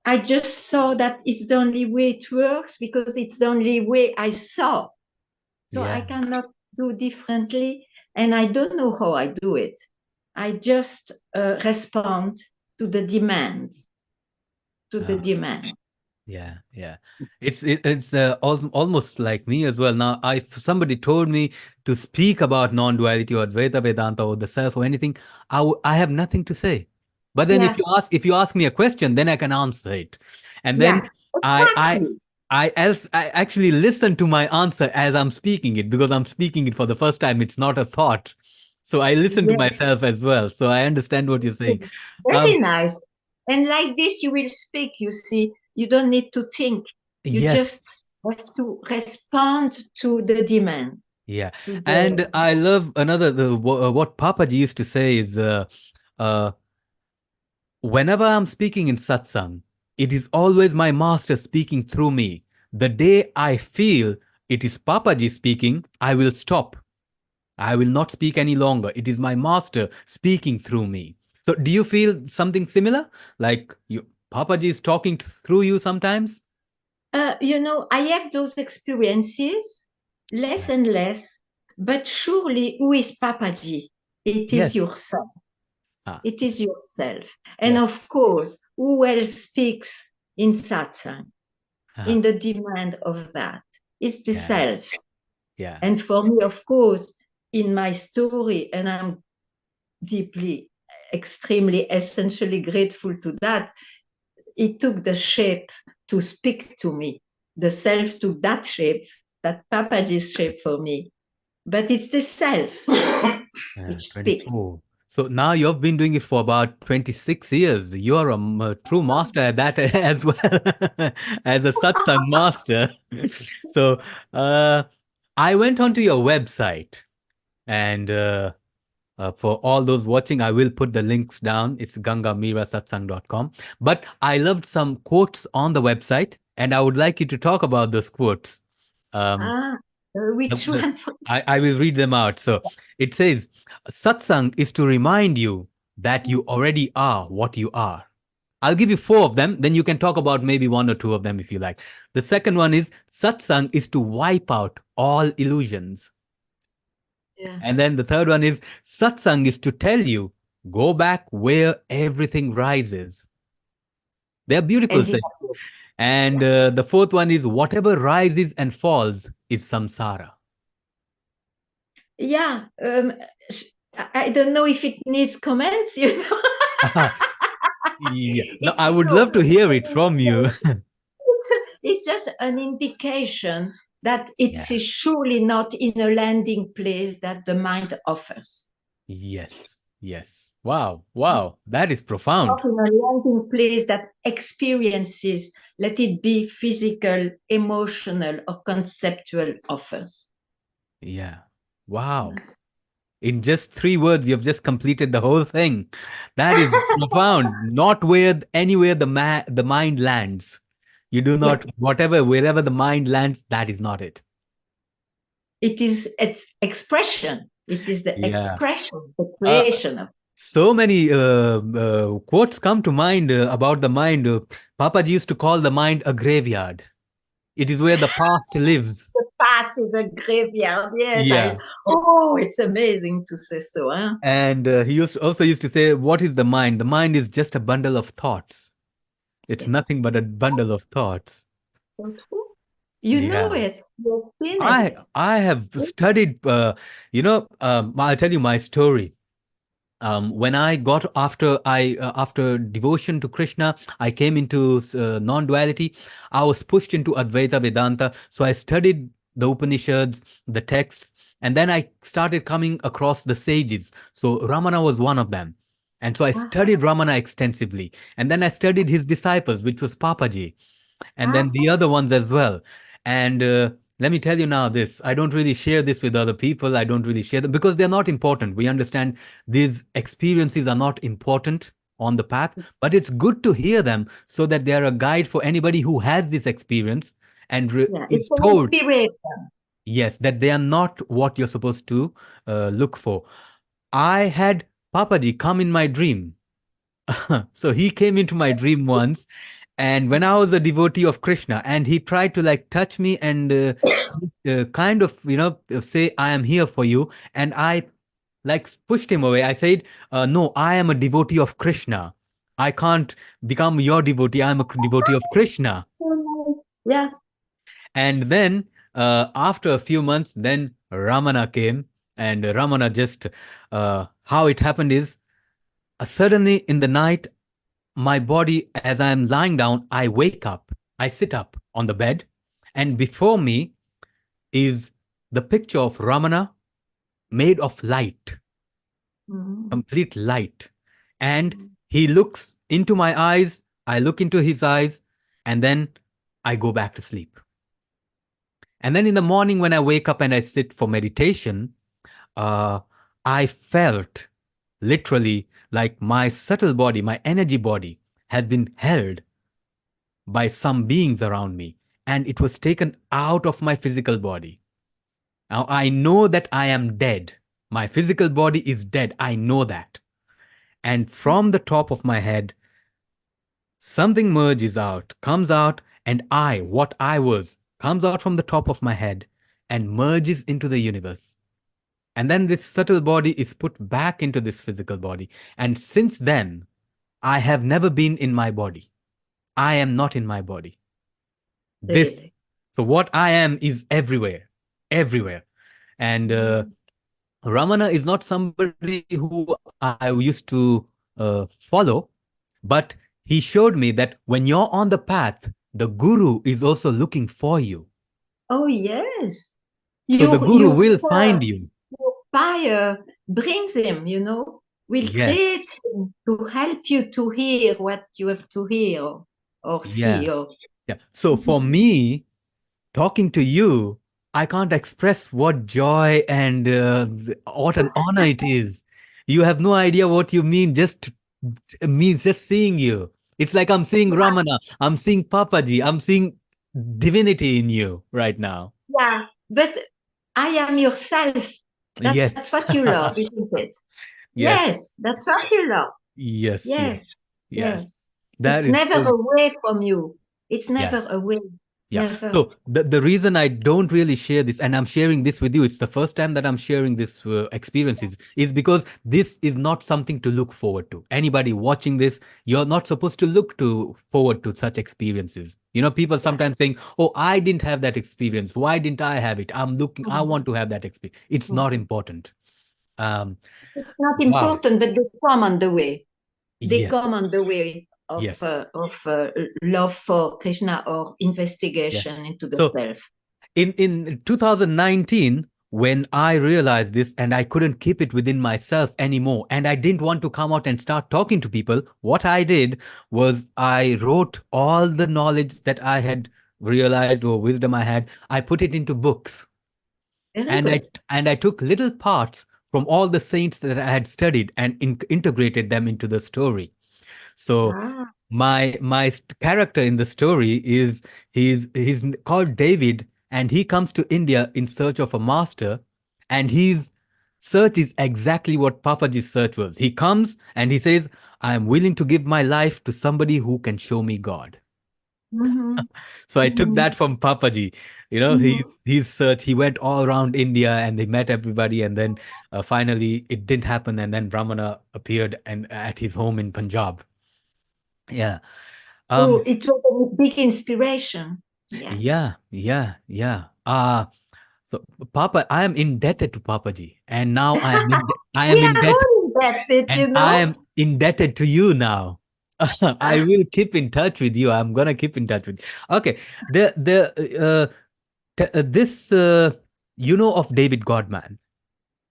Speaker 1: I just saw that it's the only way it works because it's the only way I saw. So I
Speaker 2: Yeah.
Speaker 1: cannot do differently, and I don't know how I do it. I just respond to the demand, to the
Speaker 2: Ah.
Speaker 1: demand.
Speaker 2: Yeah, yeah. It's almost like me as well. Now, if somebody told me to speak about non-duality or Advaita Vedanta or the self or anything, I have nothing to say. But then
Speaker 1: Yeah,
Speaker 2: if you ask me a question, then I can answer it. And then
Speaker 1: yeah,
Speaker 2: I I
Speaker 1: exactly.
Speaker 2: I actually listen to my answer as I'm speaking it because I'm speaking it for the first time. It's not a thought. So I listen to
Speaker 1: Yes,
Speaker 2: myself as well. So I understand what you're saying.
Speaker 1: very
Speaker 2: Um,
Speaker 1: nice. And like this, you will speak. You see, you don't need to think. You
Speaker 2: yes.
Speaker 1: just have to respond to the demand.
Speaker 2: Yeah,
Speaker 1: To
Speaker 2: and
Speaker 1: the
Speaker 2: I love what Papaji used to say is uh, whenever I'm speaking in satsang, it is always my master speaking through me. The day I feel it is Papaji speaking, I will stop. I will not speak any longer. It is my master speaking through me. So, do you feel something similar? Like Papaji is talking through you sometimes?
Speaker 1: I have those experiences, less
Speaker 2: Yeah.
Speaker 1: and less, but surely who is Papaji? It is
Speaker 2: Yes.
Speaker 1: yourself.
Speaker 2: Ah,
Speaker 1: It is yourself. And
Speaker 2: yes.
Speaker 1: of course, who else speaks in satsang,
Speaker 2: Ah,
Speaker 1: in the demand of that? It's the
Speaker 2: yeah.
Speaker 1: self.
Speaker 2: Yeah.
Speaker 1: And for me, of course, in my story, and I'm deeply, extremely, essentially grateful to that, it took the shape to speak to me. The self took that shape, that Papaji's shape for me. But it's the self
Speaker 2: Yeah,
Speaker 1: which speaks.
Speaker 2: 24. So now you've been doing it for about 26 years. You are a true master at that as well as a satsang master. So uh, I went onto your website and for all those watching, I will put the links down. It's gangamirasatsang.com. But I loved some quotes on the website and I would like you to talk about those quotes. Um,
Speaker 1: Ah,
Speaker 2: the,
Speaker 1: which
Speaker 2: the,
Speaker 1: one?
Speaker 2: I will read them out. So it says, Satsang is to remind you that you already are what you are. I'll give you four of them, then you can talk about maybe one or two of them if you like. The second one is Satsang is to wipe out all illusions.
Speaker 1: Yeah.
Speaker 2: And then the third one is Satsang is to tell you, go back where everything rises. They're beautiful
Speaker 1: And
Speaker 2: sayings. And the fourth one is whatever rises and falls is samsara.
Speaker 1: yeah, I don't know if it needs comments, you know.
Speaker 2: Yeah. No,
Speaker 1: It's
Speaker 2: I would
Speaker 1: true.
Speaker 2: love to hear it from you.
Speaker 1: It's just an indication that it's
Speaker 2: Yeah.
Speaker 1: surely not in a landing place that the mind offers.
Speaker 2: Yes. Yes. Wow. Wow. That is profound.
Speaker 1: Not in a landing place that experiences, let it be physical, emotional, or conceptual offers.
Speaker 2: Yeah. Wow. In just 3 words, you've just completed the whole thing. That is profound. Not where anywhere the mind lands. You do
Speaker 1: Yeah,
Speaker 2: not whatever wherever the mind lands. That is not it.
Speaker 1: it is its expression. It is the
Speaker 2: Yeah.
Speaker 1: expression, the
Speaker 2: Uh,
Speaker 1: creation of
Speaker 2: so many quotes come to mind about the mind. Papaji used to call the mind a graveyard. It is where the past lives.
Speaker 1: the past is a graveyard. Yes,
Speaker 2: Yeah.
Speaker 1: it's amazing to say so, huh?
Speaker 2: And he also used to say, "What is the mind? The mind is just a bundle of thoughts. It's
Speaker 1: Yes.
Speaker 2: nothing but a bundle of thoughts."
Speaker 1: So true. You know
Speaker 2: Yeah.
Speaker 1: it. You've seen it.
Speaker 2: I have studied, I'll tell you my story. When I got after devotion to Krishna, I came into non-duality. I was pushed into Advaita Vedanta, so I studied the Upanishads, the texts, and then I started coming across the sages. So Ramana was one of them, and so I
Speaker 1: Ah,
Speaker 2: studied Ramana extensively, and then I studied his disciples, which was Papaji, and
Speaker 1: ah,
Speaker 2: then the other ones as well. And let me tell you now this, I don't really share this with other people. I don't really share them because they're not important. We understand these experiences are not important on the path, but it's good to hear them so that they are a guide for anybody who has this experience and
Speaker 1: yeah, it's
Speaker 2: is
Speaker 1: an
Speaker 2: told,
Speaker 1: inspiration.
Speaker 2: yes, that they are not what you're supposed to look for. I had Papaji come in my dream. So he came into my dream once, and when I was a devotee of Krishna, and he tried to like touch me and kind of, say, I am here for you. And I like pushed him away. I said, no, I am a devotee of Krishna. I can't become your devotee. I'm a devotee of Krishna.
Speaker 1: Yeah.
Speaker 2: And then after a few months, then Ramana came, and Ramana just, how it happened is, suddenly in the night, my body, as I'm lying down, I wake up, I sit up on the bed, and before me is the picture of Ramana made of light,
Speaker 1: Mhm.
Speaker 2: complete light. And he looks into my eyes, I look into his eyes, and then I go back to sleep. And then in the morning, when I wake up and I sit for meditation, uh, I felt literally like my subtle body, my energy body, has been held by some beings around me, and it was taken out of my physical body. Now I know that I am dead. My physical body is dead. I know that. And from the top of my head, something merges out, comes out, and I, what I was, comes out from the top of my head and merges into the universe. And then this subtle body is put back into this physical body. And since then, I have never been in my body. I am not in my body. This,
Speaker 1: Really.
Speaker 2: so what I am is everywhere, everywhere. And Ramana is not somebody who I used to follow, but he showed me that when you're on the path, the guru is also looking for you.
Speaker 1: Oh, yes.
Speaker 2: So the
Speaker 1: Your,
Speaker 2: guru
Speaker 1: your,
Speaker 2: will
Speaker 1: uh,
Speaker 2: find you.
Speaker 1: your fire brings him, will
Speaker 2: Yes.
Speaker 1: create him to help you to hear what you have to hear or
Speaker 2: Yeah.
Speaker 1: see. Or
Speaker 2: Yeah. So for me, talking to you, I can't express what joy and what an honor it is. You have no idea what you mean, just me just seeing you. It's like I'm seeing Ramana, I'm seeing Papaji, I'm seeing divinity in you right now.
Speaker 1: yeah, but I am yourself.
Speaker 2: Yes.
Speaker 1: That's what you love, isn't it?
Speaker 2: Yes.
Speaker 1: Yes, that's what you love.
Speaker 2: Yes. Yes.
Speaker 1: Yes,
Speaker 2: Yes.
Speaker 1: yes.
Speaker 2: That
Speaker 1: It's
Speaker 2: is
Speaker 1: never
Speaker 2: so.
Speaker 1: away from you. It's
Speaker 2: Yeah.
Speaker 1: never away.
Speaker 2: Yeah.
Speaker 1: Never.
Speaker 2: So the reason I don't really share this, and I'm sharing this with you, it's the first time that I'm sharing this experiences, is because this is not something to look forward to. Anybody watching this, you're not supposed to look to forward to such experiences. People
Speaker 1: Yeah.
Speaker 2: sometimes saying, "Oh, I didn't have that experience. Why didn't I have it? I'm looking. I
Speaker 1: Mhm.
Speaker 2: want to have that experience." It's not
Speaker 1: Mhm.
Speaker 2: important. Um,
Speaker 1: It's not
Speaker 2: wow.
Speaker 1: important, but they come on the way. They
Speaker 2: Yes.
Speaker 1: come on the way
Speaker 2: Yes.
Speaker 1: of love for Krishna or
Speaker 2: Yes.
Speaker 1: investigation into the
Speaker 2: So
Speaker 1: self.
Speaker 2: in 2019, when I realized this and I couldn't keep it within myself anymore, and I didn't want to come out and start talking to people, what I did was I wrote all the knowledge that I had realized or wisdom I had. I put it into books,
Speaker 1: Very
Speaker 2: and I
Speaker 1: good.
Speaker 2: and I took little parts from all the saints that I had studied and integrated them into the story. So
Speaker 1: Ah.
Speaker 2: my character in the story is, he's called David, and he comes to India in search of a master, and his search is exactly what Papaji's search was. He comes and he says, I am willing to give my life to somebody who can show me God.
Speaker 1: Mhm.
Speaker 2: So I took
Speaker 1: Mhm.
Speaker 2: that from Papaji.
Speaker 1: Mhm.
Speaker 2: His search, he went all around India and they met everybody, and then finally it didn't happen, and then Brahmana appeared and at his home in Punjab. Yeah.
Speaker 1: So
Speaker 2: Um,
Speaker 1: it was a big inspiration.
Speaker 2: Yeah. So Papa, I am indebted to Papaji, and now I
Speaker 1: We
Speaker 2: am
Speaker 1: are
Speaker 2: indebted,
Speaker 1: all indebted,
Speaker 2: and I am
Speaker 1: you
Speaker 2: indebted to you now. I
Speaker 1: know.
Speaker 2: will keep in touch with you. I'm gonna keep in touch with you. Okay. This you know of David Godman.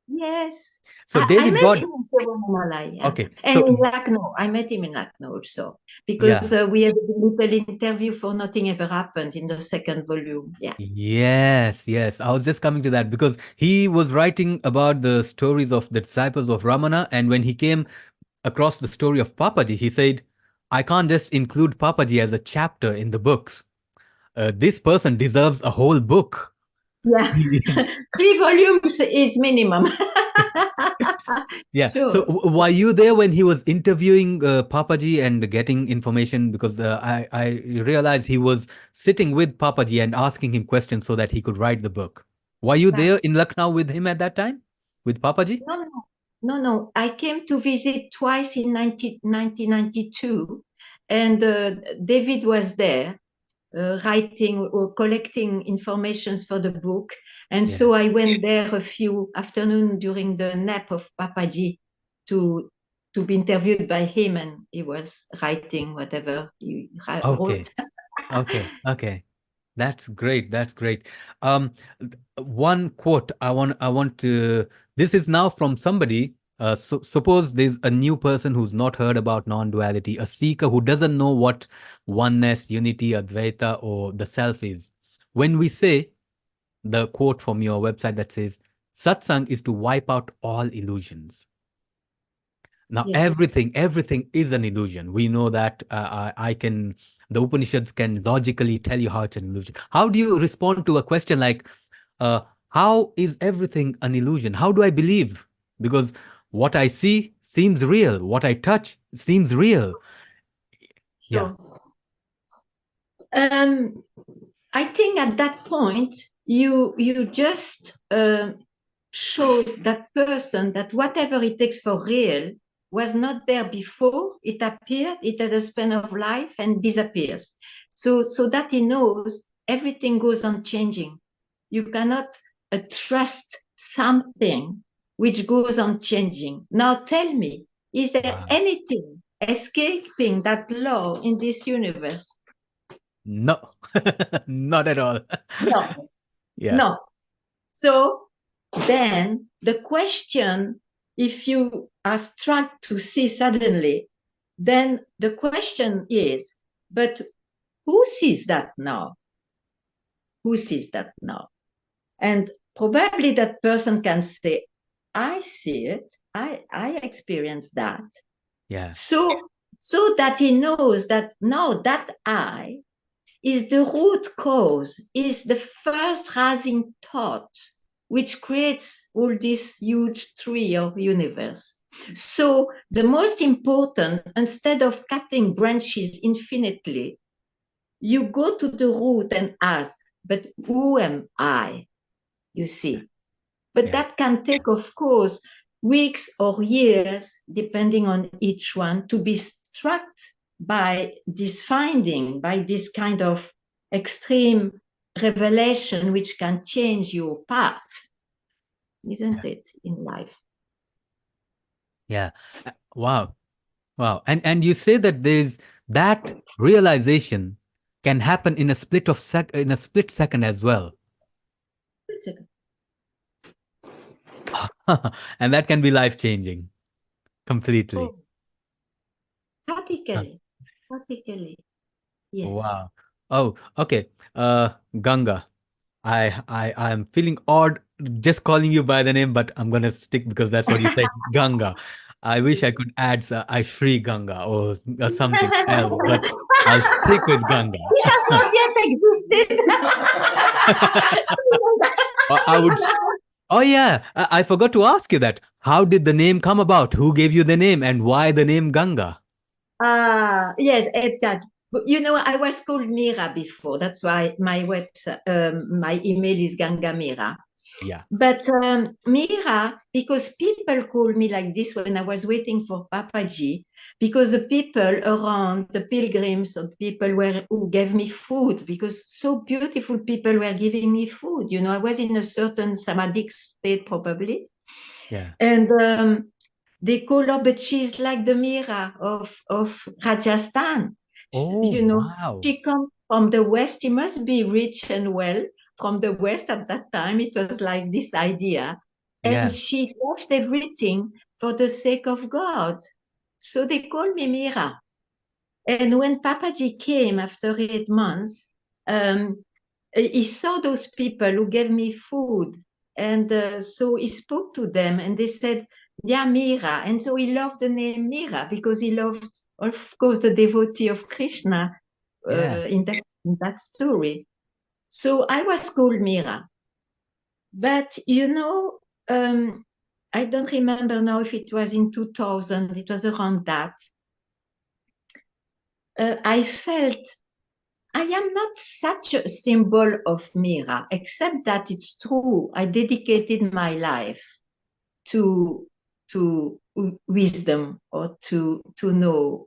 Speaker 1: Yes.
Speaker 2: So
Speaker 1: I
Speaker 2: David
Speaker 1: met
Speaker 2: God.
Speaker 1: him in Tiruvannamalai, yeah.
Speaker 2: Okay.
Speaker 1: And
Speaker 2: So
Speaker 1: in Lucknow. I met him in Lucknow also. Because
Speaker 2: yeah.
Speaker 1: we had a little interview for Nothing Ever Happened in the second volume. Yeah.
Speaker 2: Yes. I was just coming to that because he was writing about the stories of the disciples of Ramana, and when he came across the story of Papaji, he said, I can't just include Papaji as a chapter in the books. This person deserves a whole book.
Speaker 1: Yeah. 3 volumes is minimum.
Speaker 2: Yeah. So
Speaker 1: Sure.
Speaker 2: were you there when he was interviewing Papaji and getting information? Because I realized he was sitting with Papaji and asking him questions so that he could write the book. Were you
Speaker 1: Yeah.
Speaker 2: there in Lucknow with him at that time? With Papaji?
Speaker 1: No. I came to visit twice in 1992, and David was there writing or collecting informations for the book. And
Speaker 2: Yeah.
Speaker 1: so I went there a few afternoons during the nap of Papaji to to be interviewed by him, and he was writing whatever he
Speaker 2: Okay.
Speaker 1: wrote.
Speaker 2: Okay. That's great. That's great. Um, One quote I want to. This is now from somebody. Suppose there's a new person who's not heard about non-duality, a seeker who doesn't know what oneness, unity, Advaita, or the self is. When we say the quote from your website that says, "Satsang is to wipe out all illusions." Now,
Speaker 1: Yeah.
Speaker 2: everything is an illusion. We know that. The Upanishads can logically tell you how it's an illusion. How do you respond to a question like, how is everything an illusion? How do I believe? Because what I see seems real. What I touch seems real. Yeah.
Speaker 1: Sure. Um, I think at that point you just showed that person that whatever it takes for real was not there before it appeared. It had a span of life and disappears. So that he knows everything goes on changing. You cannot trust something which goes on changing. Now tell me, is there
Speaker 2: Wow.
Speaker 1: anything escaping that law in this universe?
Speaker 2: No, not at all.
Speaker 1: No,
Speaker 2: Yeah.
Speaker 1: no. So then the question, if you are struck to see suddenly, then the question is, but who sees that now? Who sees that now? And probably that person can say, I see it, I experience that.
Speaker 2: Yeah.
Speaker 1: So that he knows that now that I is the root cause, is the first rising thought, which creates all this huge tree of universe. So the most important, instead of cutting branches infinitely, you go to the root and ask, but who am I? You see. But
Speaker 2: Yeah.
Speaker 1: that can take, of course, weeks or years, depending on each one, to be struck by this finding, by this kind of extreme revelation, which can change your path, isn't it, in life?
Speaker 2: Yeah. Wow. Wow. And you say that there's that realization can happen in a split second as well. And that can be life changing completely.
Speaker 1: Oh, practically, yeah.
Speaker 2: Wow. Oh, okay. Ganga. I'm feeling odd just calling you by the name, but I'm gonna stick because that's what you said, Ganga. I wish I could add I Shri Ganga or something else, but I'll stick with Ganga.
Speaker 1: This has not yet existed.
Speaker 2: I would. Oh yeah, I forgot to ask you that. How did the name come about? Who gave you the name, and why the name Ganga?
Speaker 1: Yes, it's that. You know, I was called Mira before. That's why my website, my email is Ganga Mira.
Speaker 2: Yeah.
Speaker 1: But Mira, because people call me like this when I was waiting for Papaji, because the people around, the pilgrims, or people who gave me food, because so beautiful people were giving me food. You know, I was in a certain samadhic state probably.
Speaker 2: Yeah.
Speaker 1: And they call up a cheese like the Mira of Rajasthan.
Speaker 2: Oh,
Speaker 1: You know,
Speaker 2: wow.
Speaker 1: she comes from the West. She must be rich and well from the West at that time. It was like this idea.
Speaker 2: Yeah.
Speaker 1: And she left everything for the sake of God. So they called me Mira. And when Papaji came after 8 months, um, he saw those people who gave me food. And so he spoke to them and they said, yeah, Mira. And so he loved the name Mira because he loved, of course, the devotee of Krishna
Speaker 2: Yeah.
Speaker 1: in that story. So I was called Mira. But, you know, I don't remember now if it was in 2000, it was around that. I felt I am not such a symbol of Mira, except that it's true. I dedicated my life to wisdom, or to know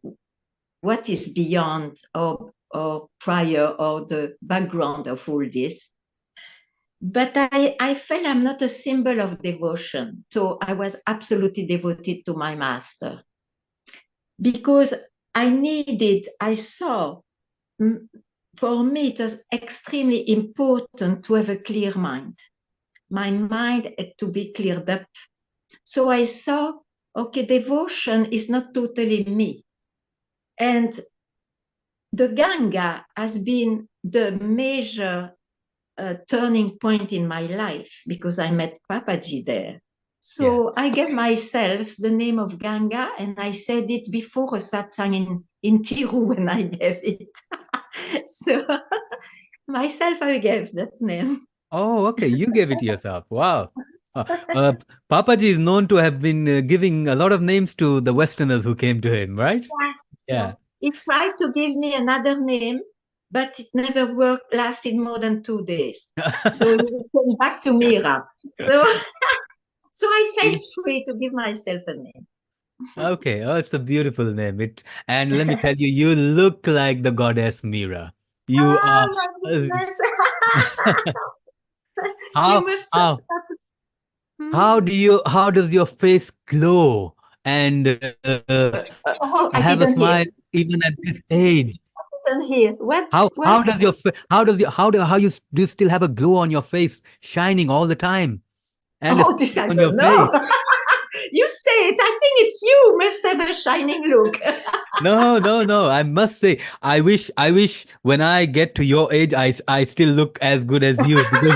Speaker 1: what is beyond or prior or the background of all this. But I felt I'm not a symbol of devotion. So I was absolutely devoted to my master because I saw, for me, it was extremely important to have a clear mind. My mind had to be cleared up. So I saw, okay, devotion is not totally me. And the Ganga has been the major turning point in my life because I met Papaji there. So I gave myself the name of Ganga, and I said it before a satsang in Tiru when I gave it. So myself, I gave that name.
Speaker 2: Oh, okay. You gave it yourself. Wow. Uh, uh, Papaji is known to have been giving a lot of names to the Westerners who came to him, right?
Speaker 1: Yeah.
Speaker 2: Yeah.
Speaker 1: He tried to give me another name, but it never worked, lasted more than 2 days. So he came back to Mira. So, so I felt free to give myself a name.
Speaker 2: Okay. Oh, it's a beautiful name. And let me tell you, you look like the goddess Mira. You are.
Speaker 1: Oh my goodness. You
Speaker 2: How
Speaker 1: must have
Speaker 2: how
Speaker 1: hmm?
Speaker 2: how does your face glow and
Speaker 1: Oh, I
Speaker 2: have a
Speaker 1: didn't hear.
Speaker 2: smile even at this age?
Speaker 1: I didn't hear. What?
Speaker 2: How does your how does your how you do you still have a glow on your face shining all the time and a
Speaker 1: Oh, this
Speaker 2: smile
Speaker 1: I
Speaker 2: on your
Speaker 1: don't
Speaker 2: face?
Speaker 1: know. You say it. I think it's you must have a shining look.
Speaker 2: No. I must say, I wish when I get to your age, I still look as good as you because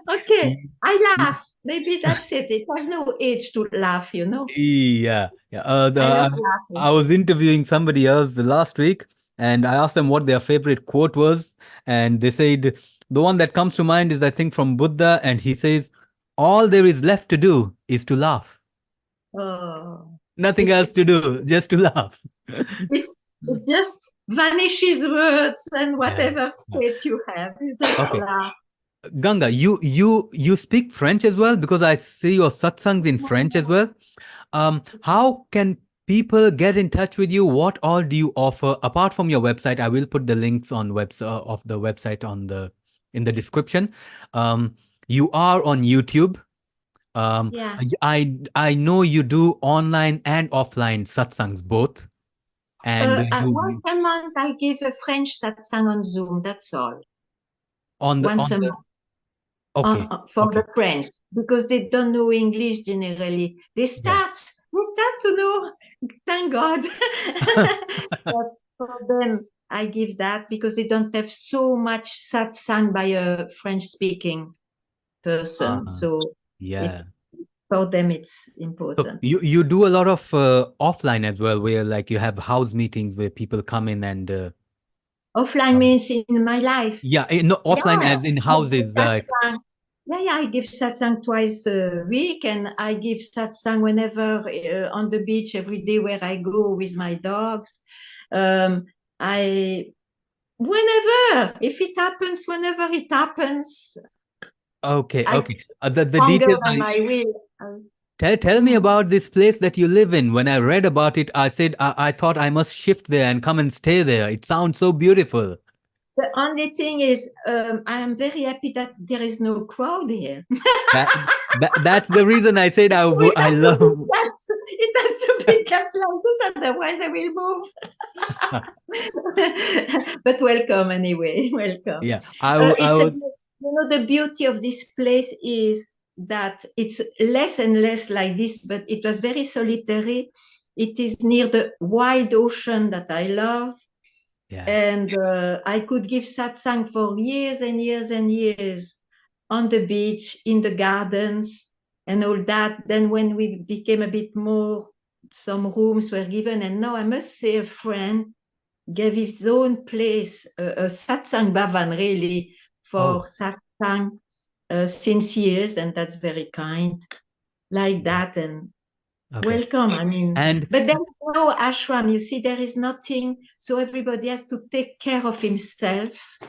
Speaker 1: Okay, I laugh. Maybe that's it. It has no age to laugh, you know.
Speaker 2: yeah.
Speaker 1: I love
Speaker 2: I
Speaker 1: laughing.
Speaker 2: was interviewing somebody else last week, and I asked them what their favorite quote was, and they said the one that comes to mind is I think from Buddha, and he says, "All there is left to do is to laugh.
Speaker 1: Oh,
Speaker 2: Nothing else
Speaker 1: it's
Speaker 2: to do, just to laugh."
Speaker 1: it, it just vanishes words and
Speaker 2: Yeah.
Speaker 1: whatever
Speaker 2: Yeah.
Speaker 1: state you have. You just
Speaker 2: Okay,
Speaker 1: laugh.
Speaker 2: Ganga, you speak French as well because I see your satsangs in French as well. How can people get in touch with you? What all do you offer apart from your website? I will put the links on of the website on the in the description. Um, you are on YouTube.
Speaker 1: Yeah.
Speaker 2: I know you do online and offline satsangs both, and
Speaker 1: Once a month, I give a French satsang on Zoom. That's all. Once
Speaker 2: on
Speaker 1: a
Speaker 2: the
Speaker 1: month.
Speaker 2: okay,
Speaker 1: For the
Speaker 2: okay.
Speaker 1: French because they don't know English generally.
Speaker 2: Yeah.
Speaker 1: They start to know, thank God. But for them, I give that because they don't have so much satsang by a French speaking person.
Speaker 2: Uh,
Speaker 1: So it
Speaker 2: yeah.
Speaker 1: for them it's
Speaker 2: So
Speaker 1: important.
Speaker 2: you do a lot of offline as well, where like you have house meetings where people come in and
Speaker 1: Offline
Speaker 2: um,
Speaker 1: means in my life.
Speaker 2: yeah, no,
Speaker 1: Yeah,
Speaker 2: offline as in
Speaker 1: I give
Speaker 2: houses, like
Speaker 1: satsang. Yeah, I give satsang twice a week, and I give satsang whenever on the beach every day where I go with my dogs. Um, I whenever, if it happens, whenever it happens,
Speaker 2: okay,
Speaker 1: I
Speaker 2: okay. The
Speaker 1: stronger
Speaker 2: details
Speaker 1: than my will.
Speaker 2: Tell me about this place that you live in. When I read about it, I said I thought I must shift there and come and stay there. It sounds so beautiful.
Speaker 1: The only thing is, I am very happy that there is no crowd here.
Speaker 2: That's the reason I said I love.
Speaker 1: It has to be kept like this, otherwise I will move. But welcome anyway. Welcome.
Speaker 2: Yeah,
Speaker 1: the beauty of this place is that it's less and less like this, but it was very solitary. It is near the wild ocean that I love.
Speaker 2: Yeah.
Speaker 1: And I could give satsang for years and years and years on the beach, in the gardens, and all that. Then when we became a bit more, some rooms were given. And now I must say, a friend gave his own place, a satsang bhavan, really, for satsang since years, and that's very kind, like that. And welcome. I mean, but there's no ashram. You see, there is nothing. So everybody has to take care of himself,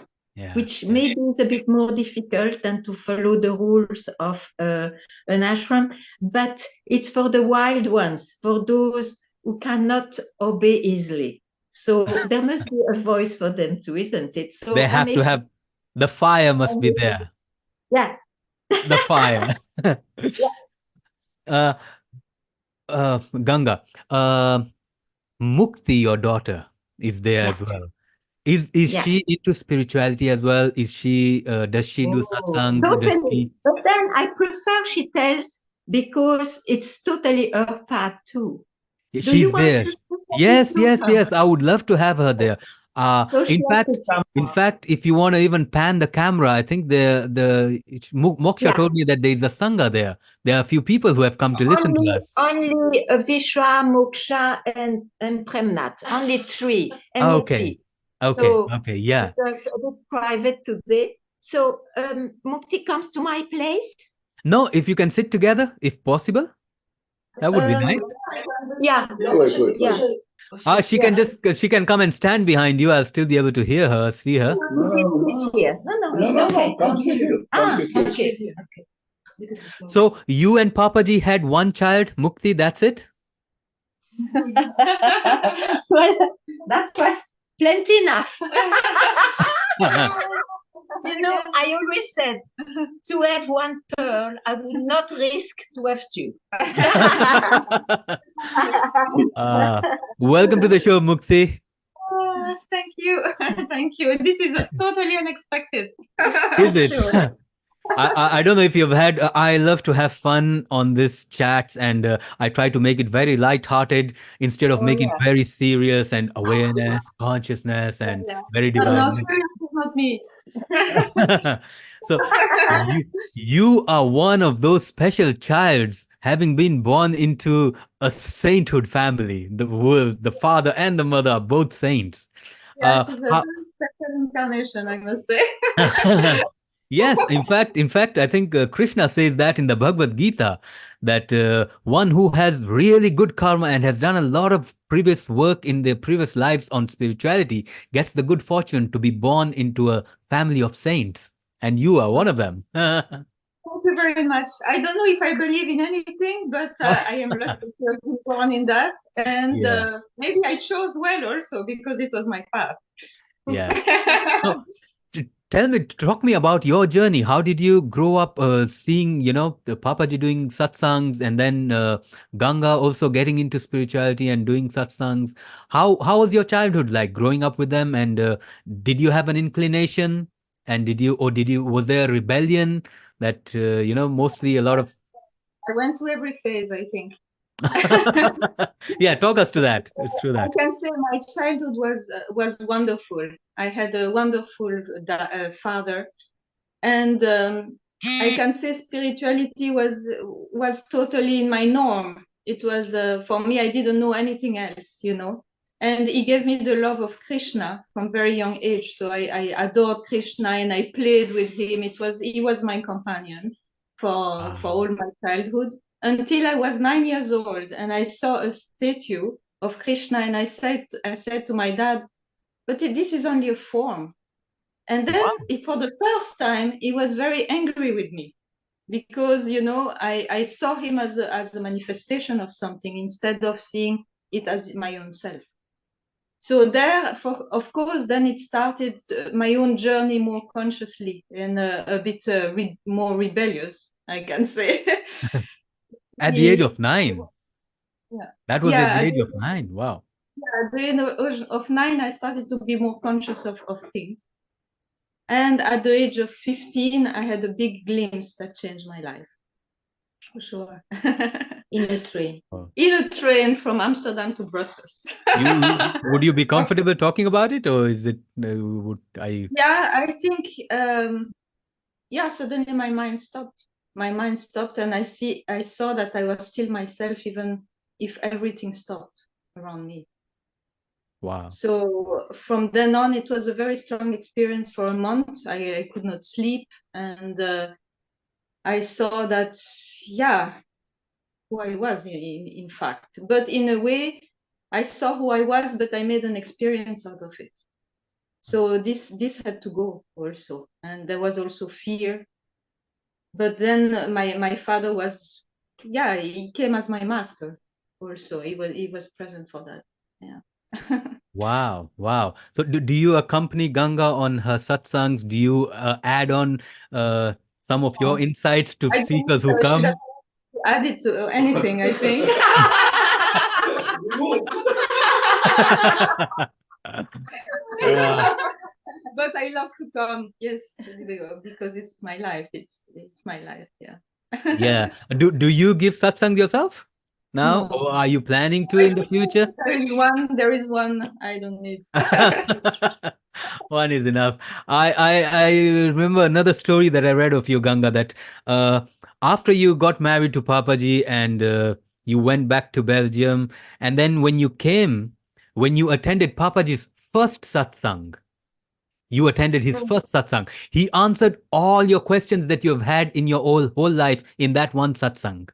Speaker 1: which maybe is a bit more difficult than to follow the rules of an ashram. But it's for the wild ones, for those who cannot obey easily. So there must be a voice for them too, isn't it? So
Speaker 2: they have to have, the fire must be there.
Speaker 1: Yeah.
Speaker 2: The fire. Ganga, Mukti, your daughter, is there as well. Is she into spirituality as well? Is she does she do satsangs?
Speaker 1: Totally. But then I prefer she tells, because it's totally her path too.
Speaker 2: She's there. Yes. I would love to have her there. In fact, if you want to even pan the camera, I think the Moksha told me that there is a sangha there. There are a few people who have come to listen to us.
Speaker 1: Only Vishwa, Moksha, and Premnat. Only three. And Mukti.
Speaker 2: Okay, yeah.
Speaker 1: It was a bit private today. So Mukti comes to my place.
Speaker 2: No, if you can sit together, if possible, that would be nice.
Speaker 1: Yeah.
Speaker 2: She can come and stand behind you. I'll still be able to hear her, see her.
Speaker 1: No, it's okay. Okay.
Speaker 2: So you and Papaji had one child, Mukti, that's it?
Speaker 1: Well, that was plenty enough. I always said, to have one pearl, I would not risk to have two.
Speaker 2: Welcome to the show, Mukti.
Speaker 3: Thank you. Thank you. This is totally unexpected.
Speaker 2: Is it? Sure. I don't know if you've had, I love to have fun on this chats, and I try to make it very light-hearted instead of making it very serious and awareness, consciousness, and very divine.
Speaker 3: No, seriously, not me.
Speaker 2: So you are one of those special childs, having been born into a sainthood family. The father and the mother are both saints.
Speaker 3: Yes, it's a very special incarnation, I must say.
Speaker 2: Yes, in fact, I think Krishna says that in the Bhagavad Gita, that one who has really good karma and has done a lot of previous work in their previous lives on spirituality gets the good fortune to be born into a family of saints. And you are one of them.
Speaker 3: Thank you very much. I don't know if I believe in anything, but I am lucky to have been born in that. And maybe I chose well also, because it was my path.
Speaker 2: Yeah. Talk me about your journey. How did you grow up seeing, the Papaji doing satsangs, and then Ganga also getting into spirituality and doing satsangs? How was your childhood like growing up with them? And did you have an inclination? And was there a rebellion that, mostly a lot of...
Speaker 3: I went through every phase, I think.
Speaker 2: Yeah, talk us to that. Through that.
Speaker 3: I can say my childhood was wonderful. I had a wonderful father, and I can say spirituality was totally in my norm. It was for me. I didn't know anything else, And he gave me the love of Krishna from very young age. So I adored Krishna and I played with him. He was my companion for all my childhood, until I was 9 years old, and I saw a statue of Krishna, and I said to my dad, but this is only a form. And then for the first time, he was very angry with me. because, you know, I saw him as a manifestation of something instead of seeing it as my own self. So therefore, of course, then it started my own journey more consciously and a bit more rebellious, I can say.
Speaker 2: At the age of 9.
Speaker 3: Yeah.
Speaker 2: That was at
Speaker 3: Yeah,
Speaker 2: the age of 9. Wow.
Speaker 3: at the age of 9, I started to be more conscious of things. And at the age of 15, I had a big glimpse that changed my life. For sure.
Speaker 1: In a train.
Speaker 2: Oh.
Speaker 3: In a train from Amsterdam to Brussels.
Speaker 2: Would you be comfortable talking about it, or is it would I?
Speaker 3: Yeah, I think yeah, suddenly my mind stopped. My mind stopped, and I saw that I was still myself, even if everything stopped around me.
Speaker 2: Wow.
Speaker 3: So from then on, it was a very strong experience for a month. I could not sleep, and I saw that, yeah, who I was in fact. But in a way, I saw who I was, but I made an experience out of it. So this had to go also, and there was also fear. But then my father was, yeah, he came as my master also. He was present for that. Yeah.
Speaker 2: Wow, wow. So do you accompany Ganga on her satsangs? Do you add on some of your insights to
Speaker 3: I think
Speaker 2: seekers who
Speaker 3: she doesn't
Speaker 2: come?
Speaker 3: add it to anything, I think. But I love to come, yes, because it's my life. It's my life, yeah.
Speaker 2: Yeah. Do you give satsang yourself now,
Speaker 3: No.
Speaker 2: or are you planning to in the future?
Speaker 3: There is one I don't need.
Speaker 2: One is enough. I remember another story that I read of you, Ganga, that after you got married to Papaji and you went back to Belgium, and then when you attended Papaji's first satsang, you attended his first satsang. He answered all your questions that you have had in your whole life in that one satsang.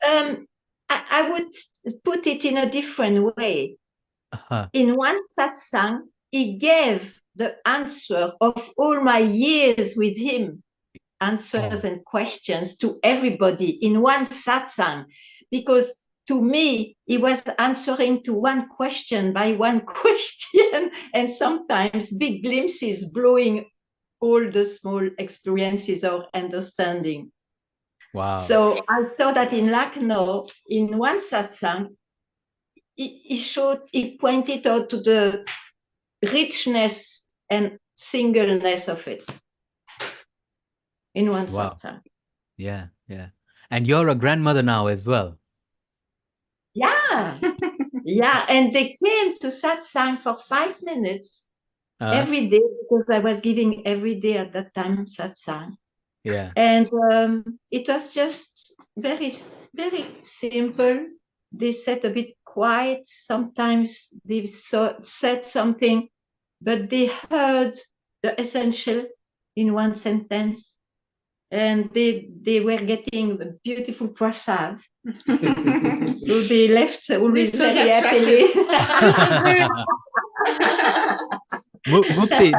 Speaker 1: I would put it in a different way. In one satsang, he gave the answer of all my years with him, answers and questions to everybody in one satsang, because to me, he was answering to one question by one question, and sometimes big glimpses blowing all the small experiences of understanding.
Speaker 2: Wow.
Speaker 1: So I saw that in Lucknow, in one satsang, he pointed out to the richness and singleness of it in one satsang.
Speaker 2: Yeah, yeah. And you're a grandmother now as well.
Speaker 1: Yeah, yeah. And they came to satsang for 5 minutes every day, because I was giving every day at that time satsang.
Speaker 2: Yeah.
Speaker 1: And it was just very, very simple. They said a bit quiet. Sometimes they said something, but they heard the essential in one sentence. And they were getting a beautiful prasad. So they left always very happily.
Speaker 2: Mukti,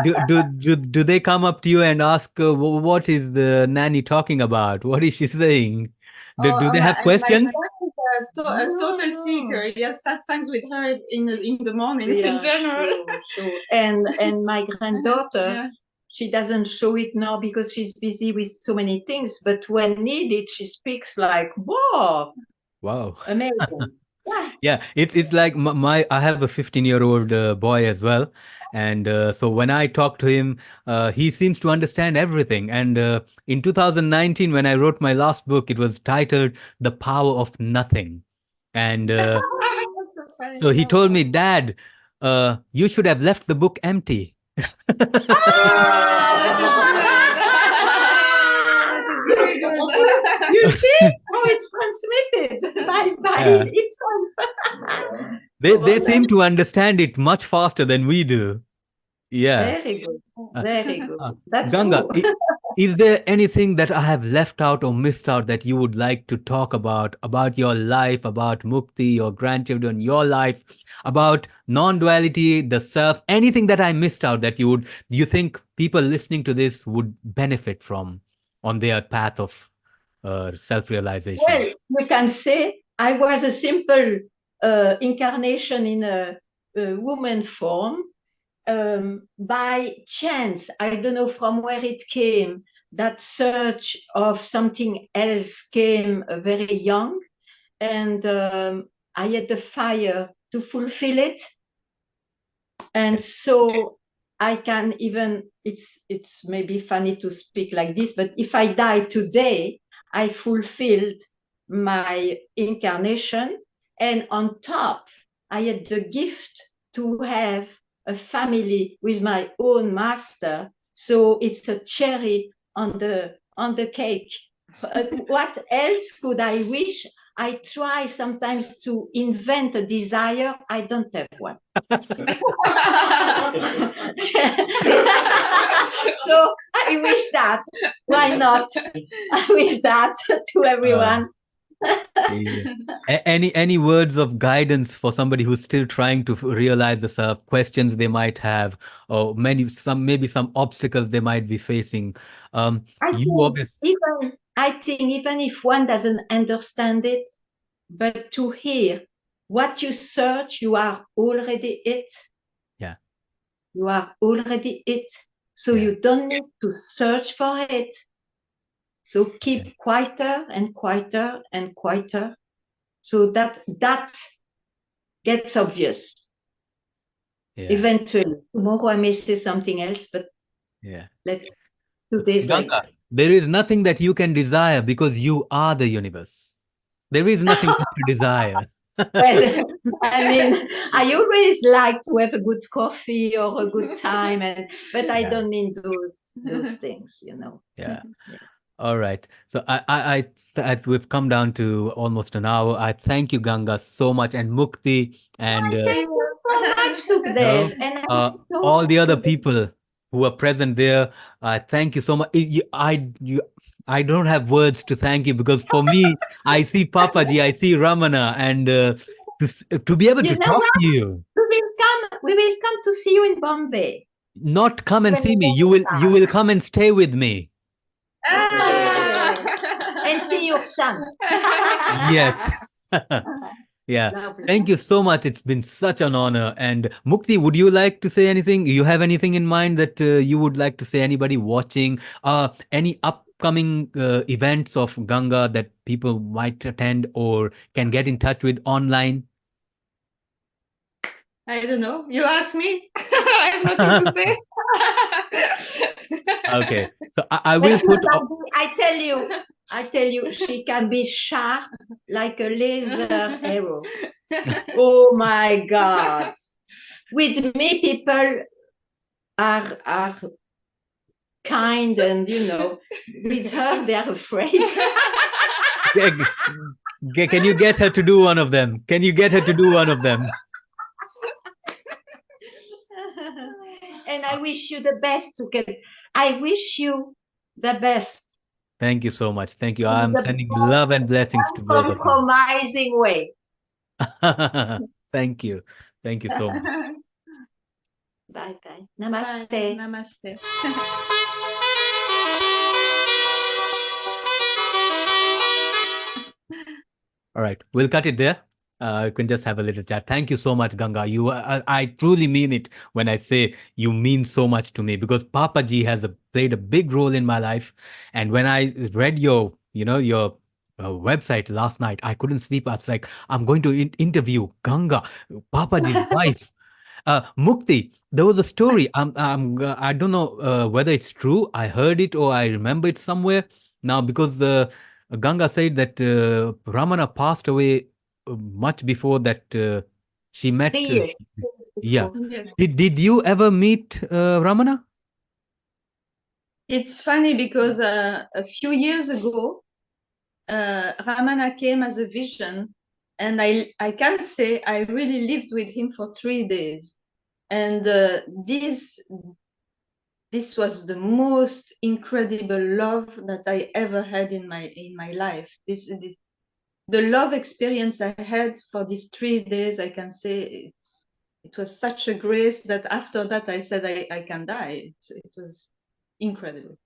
Speaker 2: do they come up to you and ask, what is the nanny talking about? What is she saying? Do they have questions?
Speaker 3: My dad is a total seeker. Yes, satsangs with her in the mornings in general.
Speaker 1: Sure. And my granddaughter, she doesn't show it now because she's busy with so many things. But when needed, she speaks like, whoa,
Speaker 2: wow,
Speaker 1: amazing.
Speaker 2: Yeah, it's like I have a 15-year-old boy as well, and so when I talk to him, he seems to understand everything. And in 2019, when I wrote my last book, it was titled "The Power of Nothing," and so he told me, "Dad, you should have left the book empty."
Speaker 1: You see how it's transmitted by its own.
Speaker 2: They seem to understand it much faster than we do. Yeah.
Speaker 1: Very good. Very good. That's
Speaker 2: Ganga,
Speaker 1: true.
Speaker 2: is there anything that I have left out or missed out that you would like to talk about your life, about Mukti, your grandchildren, your life, about non-duality, the self, anything that I missed out that you think people listening to this would benefit from? on their path of self-realization?
Speaker 1: Well, we can say I was a simple incarnation in a woman form. By chance, I don't know from where it came, that search of something else came very young, and I had the fire to fulfill it. And so I can even, it's maybe funny to speak like this, but if I die today, I fulfilled my incarnation. And on top, I had the gift to have a family with my own master. So it's a cherry on the cake. What else could I wish? I try sometimes to invent a desire. I don't have one. So I wish that. Why not? I wish that to everyone.
Speaker 2: Any words of guidance for somebody who's still trying to realize the self, questions they might have, or maybe some obstacles they might be facing?
Speaker 1: I think even if one doesn't understand it, but to hear what you search, you are already it.
Speaker 2: Yeah.
Speaker 1: You are already it. So you don't need to search for it. So keep quieter and quieter and quieter, so that gets obvious. Eventually. Tomorrow I may say something else, but let's do this like that.
Speaker 2: There is nothing that you can desire because you are the universe. There is nothing to desire.
Speaker 1: Well, I mean, I always like to have a good coffee or a good time, but I don't mean those things, you know.
Speaker 2: Yeah. All right. So we've come down to almost an hour. I thank you, Ganga, so much, and Mukti, and
Speaker 1: thank you so much, Sukhdev, and
Speaker 2: all the other people who are present there. Thank you so much. I don't have words to thank you, because for me, I see Papaji, I see Ramana, and to be able to talk to you.
Speaker 1: We will come to see you in Bombay.
Speaker 2: Not come and see me. You will come and stay with me.
Speaker 1: And see your son.
Speaker 2: Yes. Yeah. Lovely. Thank you so much. It's been such an honor. And Mukti, would you like to say anything? You have anything in mind that you would like to say? Anybody watching? Any upcoming events of Ganga that people might attend or can get in touch with online?
Speaker 3: I don't know. You ask me. I have nothing to say.
Speaker 2: Okay. So I will put...
Speaker 1: I tell you, she can be sharp like a laser arrow. Oh my God. With me, people are kind, and, you know, with her, they're afraid.
Speaker 2: Can you get her to do one of them? Can you get her to do one of them?
Speaker 1: And I wish you the best, Sukhdev. I wish you the best.
Speaker 2: Thank you so much. Thank you. I'm sending love and blessings to both of you.
Speaker 1: Uncompromising way.
Speaker 2: Thank you. Thank you so much.
Speaker 1: Bye-bye. Namaste.
Speaker 3: Bye. Namaste.
Speaker 2: All right. We'll cut it there. You can just have a little chat. Thank you so much, Ganga. I truly mean it when I say you mean so much to me, because Papaji has played a big role in my life. And when I read your website last night, I couldn't sleep. I was like, I'm going to interview Ganga, Papaji's wife. Mukti, there was a story. I don't know whether it's true. I heard it or I remember it somewhere now, because Ganga said that Ramana passed away much before that. She met.
Speaker 1: 3 years.
Speaker 2: Yeah. Yes. Did you ever meet Ramana?
Speaker 3: It's funny because a few years ago, Ramana came as a vision, and I can say I really lived with him for 3 days, and this was the most incredible love that I ever had in my life. The love experience I had for these 3 days, I can say it was such a grace that after that I said I can die. It was incredible.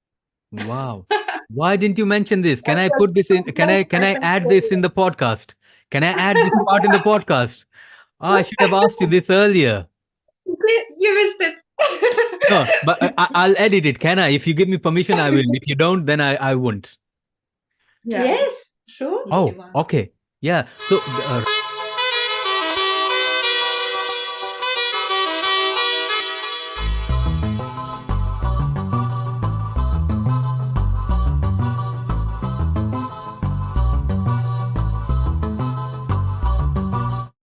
Speaker 2: Wow. Why didn't you mention this? Can I put this in? Can I add this in the podcast? Can I add this part in the podcast? Oh, I should have asked you this earlier.
Speaker 3: You missed it.
Speaker 2: No, but I'll edit it. Can I? If you give me permission, I will. If you don't, then I won't.
Speaker 3: Yeah.
Speaker 1: Yes, sure.
Speaker 3: If
Speaker 2: Oh,
Speaker 3: you want.
Speaker 2: okay. Yeah. So